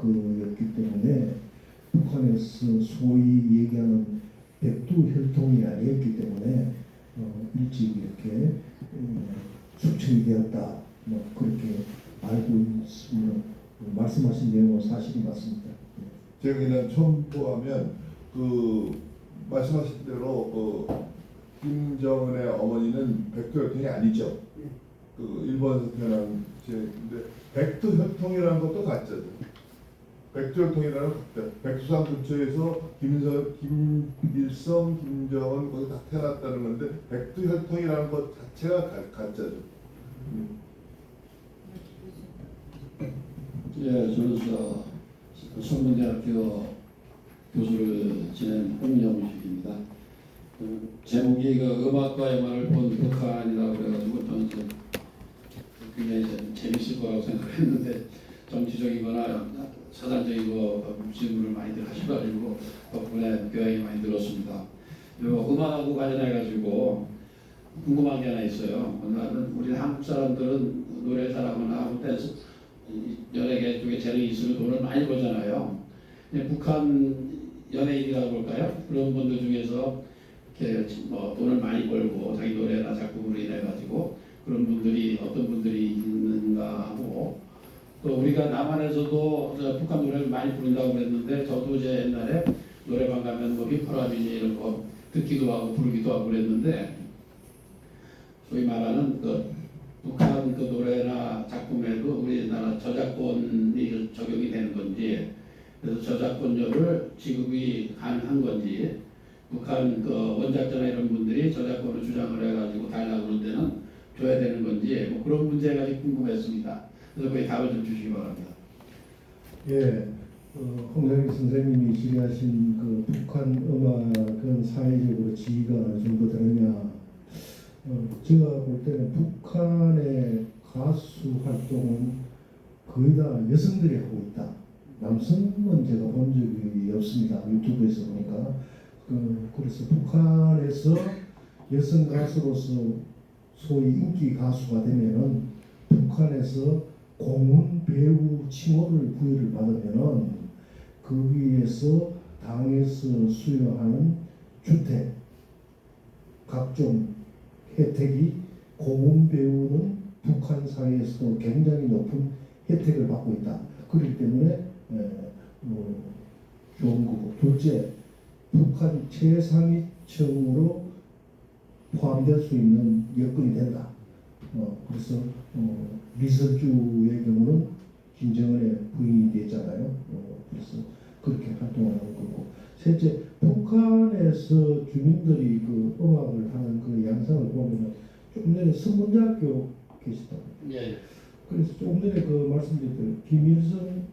그였기 때문에 북한에서 소위 얘기하는 백두혈통이 아니었기 때문에 일찍 이렇게 숙청이 되었다. 뭐 그렇게 알고 있으면 말씀하신 내용은 사실이 맞습니다. 저기는 첨부하면 그 말씀하신 대로 김정은의 어머니는 백두혈통이 아니죠. 일본에서 태어난 근데 백두혈통이라는 것도 가짜죠. 백두혈통이라는 것도 백두산 근처에서 김일성, 김정은 거기 다 태어났다는 건데 백두혈통이라는 것 자체가 가짜죠. 예, 저는 성문대학교 교수를 지낸 홍영식입니다. 제목이 음악과 영화를 본 북한이라고 그래가지고 저는 굉장히 재밌을 거라고 생각했는데 정치적이거나 사단적이고 질문을 많이들 하셔가지고 덕분에 교양이 많이 들었습니다. 그리고 음악하고 관련해가지고 궁금한 게 하나 있어요. 우리 한국 사람들은 노래 잘하거나 댄스 여러 개 쪽에 재능이 있으면 돈을 많이 벌잖아요. 북한 연예인이라고 볼까요? 그런 분들 중에서 이렇게 돈을 많이 벌고 자기 노래나 작품으로 인해 가지고 그런 분들이 어떤 분들이 있는가 하고 또 우리가 남한에서도 북한 노래를 많이 부른다고 그랬는데 저도 이제 옛날에 노래방 가면 휘파람이니 이런 거 듣기도 하고 부르기도 하고 그랬는데 소위 말하는 북한 노래나 작품에도 우리나라 저작권이 적용이 되는 건지 그래서 저작권료를 지급이 가능한 건지 북한 원작자나 이런 분들이 저작권을 주장을 해가지고 달라고 그럴 때는 줘야 되는 건지 그런 문제가 궁금했습니다. 그래서 거기 답을 좀 주시기 바랍니다. 예, 홍정희 선생님이 질의하신 북한 음악은 사회적으로 지위가 어느 정도 되느냐, 제가 볼 때는 북한의 가수 활동은 거의 다 여성들이 하고 있다. 남성은 제가 본 적이 없습니다. 유튜브에서 보니까. 그래서 북한에서 여성 가수로서 소위 인기 가수가 되면은 북한에서 고문 배우 칭호를 부여를 받으면은 거기에서 당에서 수여하는 주택 각종 혜택이 고문 배우는 북한 사회에서도 굉장히 높은 혜택을 받고 있다. 그렇기 때문에 좋은 거고, 둘째, 북한 최상위층으로 포함될 수 있는 여건이 된다. 그래서 리설주의 경우는 김정은의 부인이 됐잖아요. 그래서 그렇게 활동하는 거고, 셋째, 북한에서 주민들이 음악을 하는 양상을 보면 조금 전에 성문대학교 계시다. 예. 그래서 조금 전에 말씀드렸던 김일성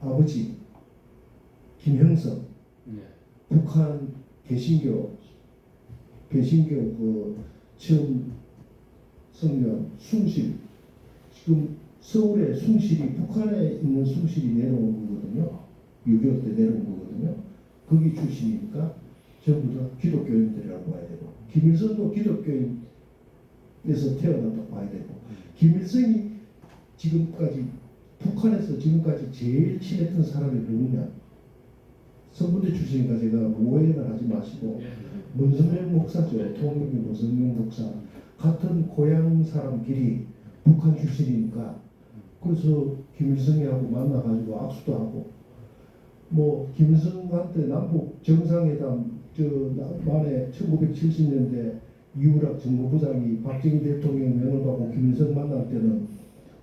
아버지 김형성, 북한 개신교 처음 성교한 숭실, 지금 서울에 숭실이 북한에 있는 숭실이 내려온 거거든요. 6.25 때 내려온 거거든요. 거기 출신이니까 전부 다 기독교인들이라고 봐야 되고, 김일성도 기독교인에서 태어났다고 봐야 되고, 김일성이 지금까지 북한에서 지금까지 제일 친했던 사람이 누구냐? 성분대 출신이니까 제가 오해는 하지 마시고 문선명 목사죠. 통일교 문선명 목사. 같은 고향 사람끼리 북한 출신이니까 그래서 김일성이하고 만나가지고 악수도 하고 김일성한테 남북 정상회담 만에 1970년대 이우락 정무부장이 박정희 대통령 명을 받고 김일성 만날 때는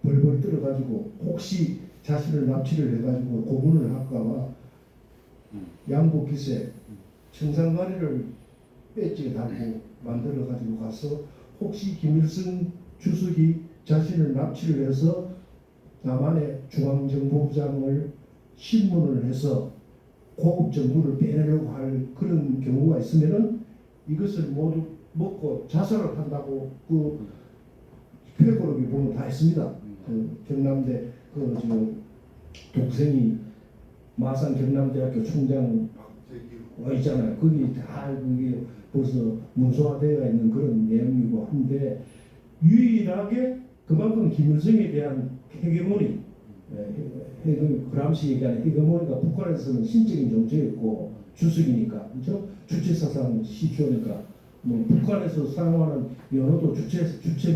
벌벌 떨어가지고 혹시 자신을 납치를 해가지고 고문을 할까봐 양복 기세 청산가리를 배지에 달고 만들어가지고 가서 혹시 김일성 주석이 자신을 납치를 해서 남한의 중앙정보부장을 신문을 해서 고급 정보를 빼내려고 할 그런 경우가 있으면은 이것을 모두 먹고 자살을 한다고 회고록에 보면 다 있습니다. 경남대 동생이 마산 경남대학교 총장 있잖아요. 거기 다 그게 벌써 문서화되어 있는 그런 내용이고 한데 유일하게 그만큼 김일성에 대한 헤게모니, 그람시 얘기하는 헤게모니가 북한에서는 신적인 존재였고 주석이니까, 그렇죠? 주체사상 시초니까 북한에서 사용하는 연어도 주체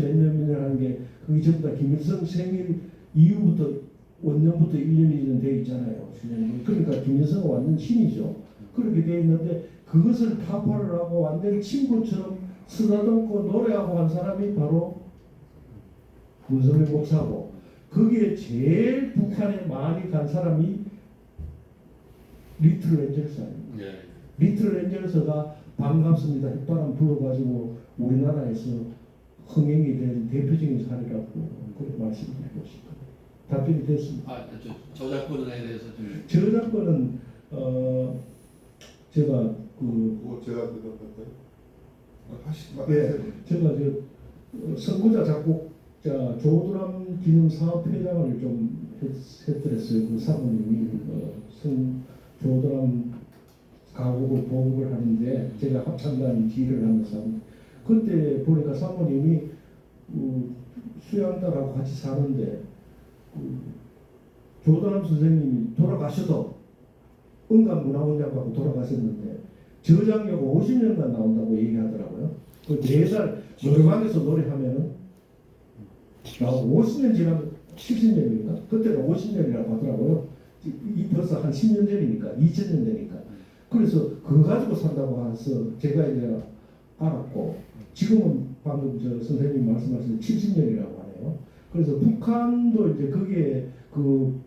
몇 년 하는 게 그게 전부 다 김일성 생일 이후부터 원년부터 1년 2년 돼 있잖아요. 그러니까 김여성은 완전 신이죠. 그렇게 돼 있는데 그것을 타파를 하고 완전 친구처럼 쓰다듬고 노래하고 한 사람이 바로 문선명 목사고, 거기에 제일 북한에 많이 간 사람이 리틀 엔젤스 아닙니까? 네. 리틀 엔젤스가 반갑습니다 휘바람 불어가지고 우리나라에서 흥행이 된 대표적인 사례라고 그렇게 말씀드리고 싶습니다. 답변이 됐습니다. 저작권에 대해서 좀. 저작권은 제가 제가 대답할까요? 예, 제가 선구자 작곡자 조드람 기념 사업회장을 좀 했더랬어요. 그 사모님이 조드람 가곡을 보급을 하는데 제가 합창단 지휘를 하면서 그때 보니까 사모님이 수양단하고 같이 사는데 조드람 선생님이 돌아가셔도 응감문화원장하고 돌아가셨는데 저장료가 50년간 나온다고 얘기하더라고요. 그 4달 노래방에서 노래하면은 50년 지나면 70년입니까? 그때는 50년이라고 하더라고요. 이 벌써 한 10년 전이니까 2000년 되니까. 그래서 그거 가지고 산다고 해서 제가 이제 알았고 지금은 방금 저 선생님 말씀하신 70년이라고 하네요. 그래서 북한도 이제 거기에 그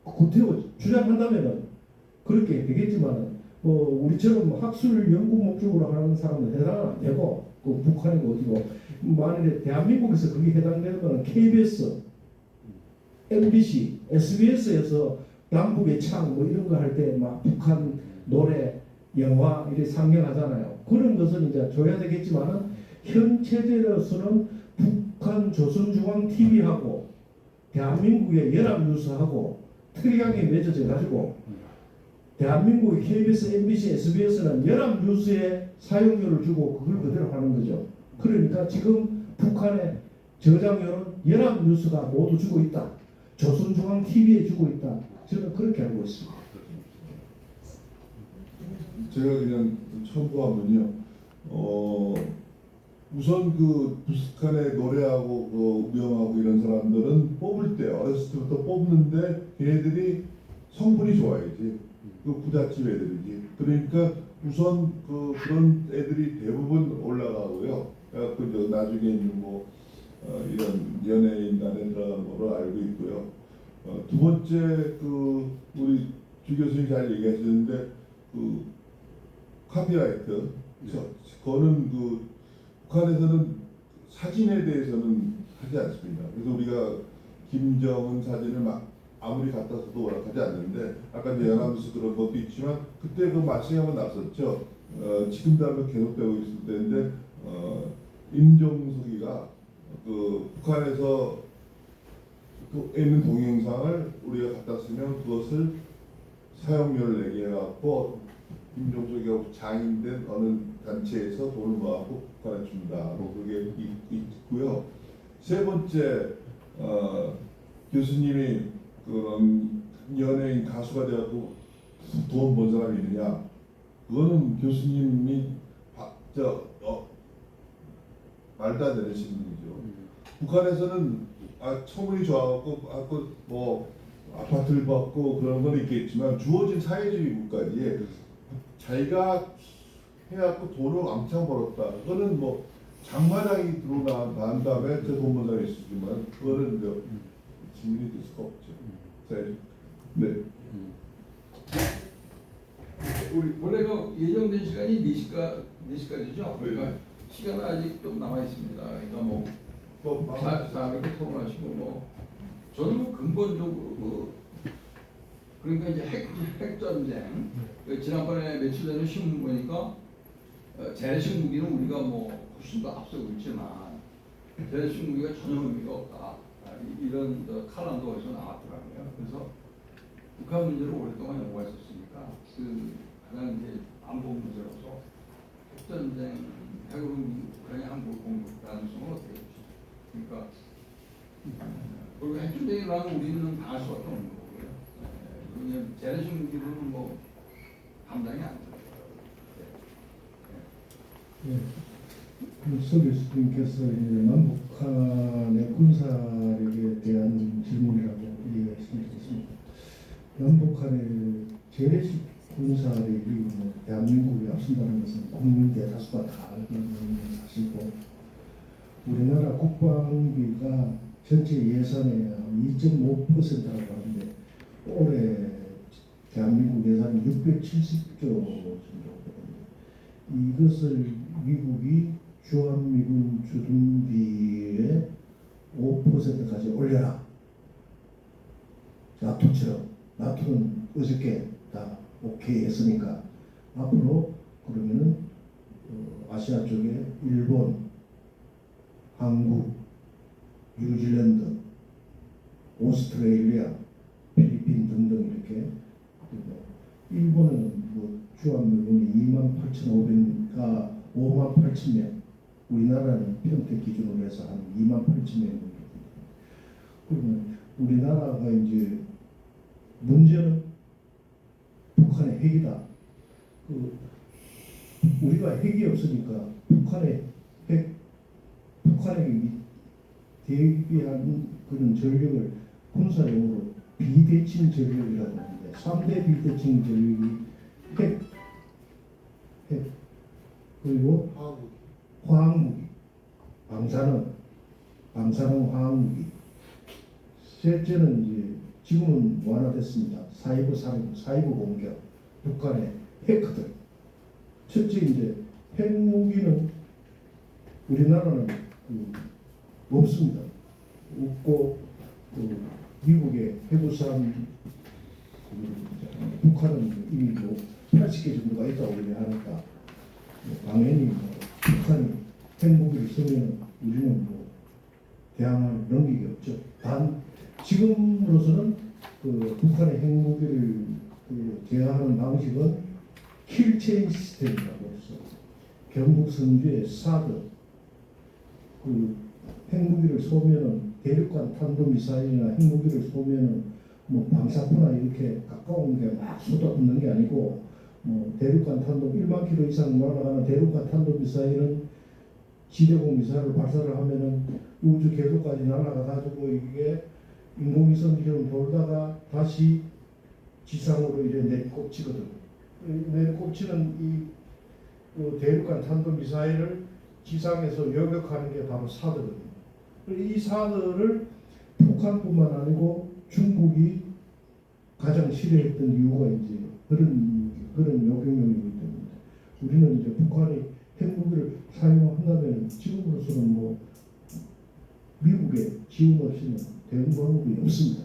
구태여 주장한다면은 그렇게 되겠지만은 우리처럼 학술 연구 목적으로 하는 사람은 해당은 안 되고 그 북한이고 어디고 만일에 대한민국에서 그게 해당되는 KBS, MBC, SBS에서 남북의 창 뭐 이런 거 할 때 막 북한 노래, 영화 이렇게 상영하잖아요. 그런 것은 이제 줘야 되겠지만은 현 체제로서는 북한 조선중앙TV하고 대한민국의 연합뉴스하고 특이하게 맺어져 가지고 대한민국의 KBS, MBC, SBS는 연합뉴스에 사용료를 주고 그걸 그대로 하는 거죠. 그러니까 지금 북한의 저장료는 연합뉴스가 모두 주고 있다. 조선중앙TV에 주고 있다. 저는 그렇게 알고 있습니다. 제가 그냥 첨부하면요. 우선 그 북한의 노래하고 그 우영하고 이런 사람들은 뽑을 때 어렸을 때부터 뽑는데 걔네들이 성분이 좋아야지. 그 부잣집 애들이지. 그러니까 우선 그런 애들이 대부분 올라가고요. 그래갖고 이제 나중에 뭐 이런 연예인단에 들어간 거로 알고 있고요. 두 번째 우리 주 교수님 잘 얘기하시는데 카피라이트 그거는 북한에서는 사진에 대해서는 하지 않습니다. 그래서 우리가 김정은 사진을 아무리 갖다 써도 원활하지 않는데 아까 이제 연합뉴스 그런 것도 있지만 그때 그 말씀이 한번 났었죠. 지금도 한번 계속되고 있을 때인데 임종석이가 북한에서 있는 동영상을 우리가 갖다 쓰면 그것을 사용료를 내게 해갖고 임종석이가 장인된 어느 단체에서 돈을 모아갖고 북한에 준다. 뭐 그게 있고요. 세 번째 교수님이 그런 연예인 가수가 되어도 돈 번 사람이 있느냐? 그거는 교수님이 말도 안 되는 신문이죠. 북한에서는 처분이 좋아갖고 뭐 아파트를 받고 그런 건 있겠지만 주어진 사회주의 국가지 자기가 해갖고 돈을 왕창 벌었다. 그거는 뭐 장마당이 들어난 다음에 돈 번 사람이 있지만 그거는 증명이 될 수가 없죠. 네. 우리 원래 예정된 시간이 4시까지죠? 그러니까 시간은 아직 좀 남아 있습니다. 그러니까 다 이렇게 토론하시고 저는 근본적으로 그러니까 이제 핵전쟁 지난번에 며칠 전에 신문 보니까 재래식 무기는 우리가 훨씬 더 앞서고 있지만 재래식 무기가 전혀 의미가 없다. 이런 칼럼도 어디서 나왔더라고요. 그래서 북한 문제를 오랫동안 연구했었으니까 가장 이제 안보 문제로서 핵전쟁 핵으로 우크라이나 항구 공격 가능성은 어떻게 보십니까? 그러니까 그리고 핵전쟁이라면 우리는 당할 수밖에 없는 거고요. 그냥 재래식 무기로는 감당이 안 돼요. 서 교수님께서 남북한의 군사력에 대한 질문이라고 얘기하셨습니다. 없습니다는 것은 국민 대다수가 다 알고 있는 사실이고, 우리나라 국방비가 전체 예산의 2.5%라고 하는데 올해 대한민국 예산이 670조 정도거든요. 이것을 미국이 주한미군 주둔비의 5%까지 올려라. 나토처럼. 나토는 어저께 다 오케이 했으니까 앞으로 그러면은 아시아 쪽에 일본, 한국, 뉴질랜드, 오스트레일리아, 필리핀 등등 이렇게, 일본은 뭐 주한미군이 28,500가 58,000명, 우리나라는 평택 기준으로 해서 한 28,000명. 그러면 우리나라가 이제 문제는 북한의 핵이다. 우리가 핵이 없으니까 북한의 대비한 그런 전력을 군사용으로 비대칭 전력이라고 하는데 3대 비대칭 전력이 핵 그리고 화학무기, 방사능 화학무기. 셋째는 이제 지금은 완화됐습니다. 사이버 살인, 사이버 공격, 북한의 해커들. 첫째 이제 핵무기는 우리나라는 없습니다. 없고 미국의 해구산 북한은 이미 80개 정도가 있다고 하니까 당연히 북한이 핵무기를 쓰면 우리는 대항할 능력이 없죠. 단 지금으로서는 북한의 핵무기를 제어하는 방식은 킬체인 시스템이라고 해서 경북 선주의 사드 핵무기를 쏘면은 대륙간 탄도미사일이나 핵무기를 쏘면은 뭐 방사포나 이렇게 가까운 게 막 쏟아붓는 게 아니고 대륙간 탄도 1만 킬로 이상 날아가는 대륙간 탄도미사일은 지대공 미사일을 발사를 하면은 우주 궤도까지 날아가 가지고 이게 인공위성처럼 돌다가 다시 지상으로 이제 내리꽂히거든. 내리꽂히는 이 대륙간 탄도미사일을 지상에서 요격하는 게 바로 사드거든요. 이 사드를 북한뿐만 아니고 중국이 가장 싫어했던 이유가 이제 그런 요격용이기 때문에 우리는 이제 북한이 핵무기를 사용한다면 지금으로서는 뭐 미국의 지원 없이는 대응 방법이 없습니다.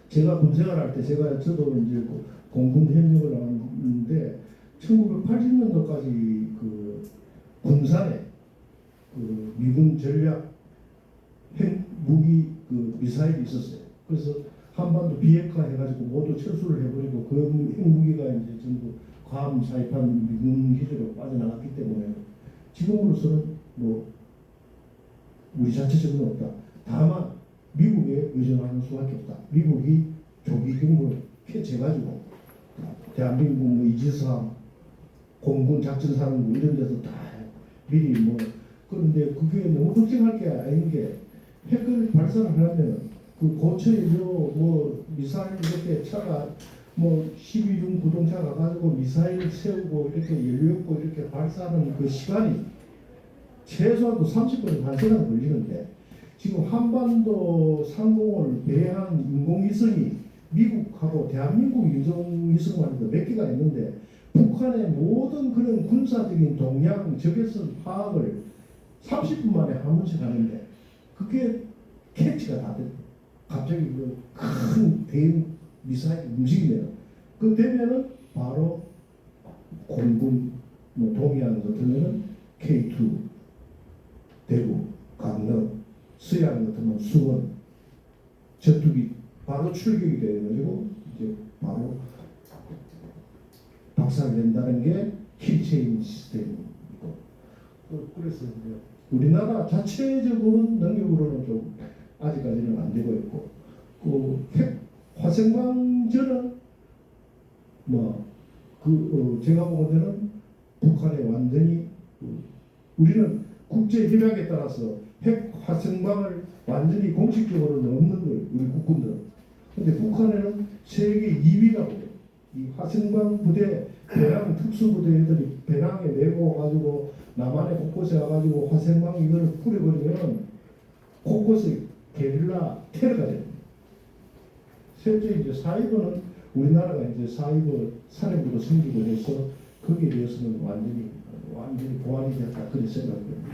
제가 군생활 할 때 저도 이제 공군 현역을 하는데 1980년도까지 군산에 미군 전략 핵무기 미사일이 있었어요. 그래서 한반도 비핵화 해가지고 모두 철수를 해버리고 그 핵무기가 이제 전부 괌 사이판 미군 기지로 빠져나갔기 때문에 지금으로서는 뭐 우리 자체적으로 없다. 다만 미국에 의존하는 수밖에 없다. 미국이 조기 핵무를 캐치해가지고 대한민국 뭐 이지스함, 공군 작전사령부 이런 데서 다 미리 그런데 그게 너무 걱정할 게 아닌 게 핵을 발사를 하려면 고쳐이죠. 미사일 이렇게 차가 12중 구동차 가가지고 미사일 세우고 이렇게 연료고 이렇게 발사하는 그 시간이 최소한도 30분에서 1시간 걸리는데 지금 한반도 상공을 배회한 인공위성이 미국하고 대한민국 인공위성만 해도 몇 개가 있는데 북한의 모든 그런 군사적인 동향, 적외선 파악을 30분 만에 한 번씩 하는데 그게 캐치가 다 돼요. 갑자기 큰 대형 미사일 움직이면 되면은 바로 공군 동해안 같으면은 K2 대구, 강릉, 서해안 같으면 수원, 전투기 바로 출격이 돼가지고 이제 바로 박살낸다는 게 킬체인 시스템이고 그래서 이제 우리나라 자체적으로는 능력으로는 좀 아직까지는 안 되고 있고 핵 화생방전은 제가 보기에는 북한에 완전히 우리는 국제 협약에 따라서 핵 화생방을 완전히 공식적으로는 없는 거예요. 우리 국군들은. 근데 북한에는 세계 2위라고 해요. 이 화성방 부대, 배낭 특수부대들이 배낭에 메고 와가지고 남한의 곳곳에 와가지고 화성방 이거를 뿌려버리면 곳곳에 게릴라 테러가 됩니다. 실제 이제 사이버는 우리나라가 이제 사이버 산업으로 생기고 해서 거기에 대해서는 완전히 보완이 됐다 그런 생각입니다.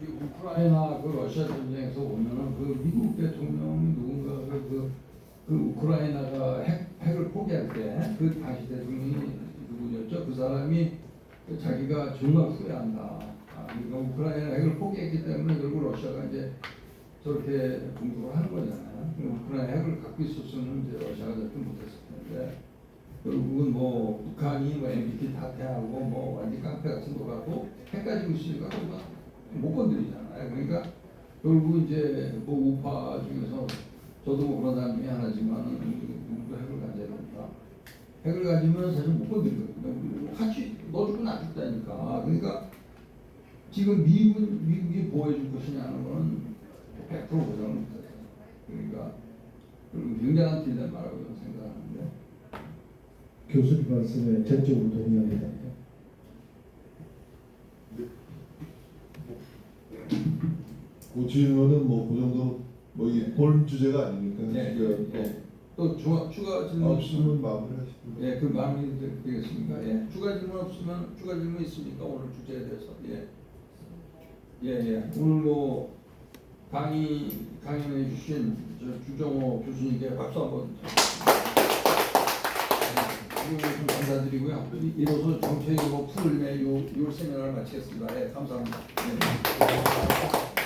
우크라이나 그 러시아 전쟁에서 보면은 그 미국 대통령이 누군가 그 우크라이나가 핵을 포기할 때 그 당시 대통령이 누구였죠? 그 사람이 자기가 정말 후회한다. 그러니까 우크라이나 핵을 포기했기 때문에 결국 러시아가 이제 저렇게 공격을 하는 거잖아요. 우크라이나 핵을 갖고 있었으면 이제 러시아가 저렇게 못했을 텐데 결국은 뭐 북한이 뭐 MBT 타태하고 뭐 완전 깡패 같은 거라도 핵 가지고 있으니까 정말 못 건드리잖아요. 그러니까 결국 이제 뭐 우파 중에서 저도 뭐 그런 사람 중에 하나지만 누구도 핵을 가져야 된다. 핵을 가지면 사실 못 건드리거든요. 같이 너 죽고 나 죽다니까. 그러니까 지금 미국이 보호해줄 것이냐는 거는 100% 보장을 못해요. 그러니까 굉장한 틀린 말이라고 저는 생각하는데. 교수님 말씀에 전적으로 동의합니다. 그 질문은 뭐 그 정도 뭐 이 본 주제가 아니니까. 네, 네. 또 추가 질문 없으면 마무리하시죠. 예, 그 마무리 되겠습니까? 예. 추가 질문 없으면 추가 질문 있습니까? 오늘 주제에 대해서. 예. 예. 오늘 뭐 강연해 주신 저 주정호 교수님께 박수 한번 좀 감사드리고요. 이로써 정책이고 풀의 요 세미나를 마치겠습니다. 예, 감사합니다. 예.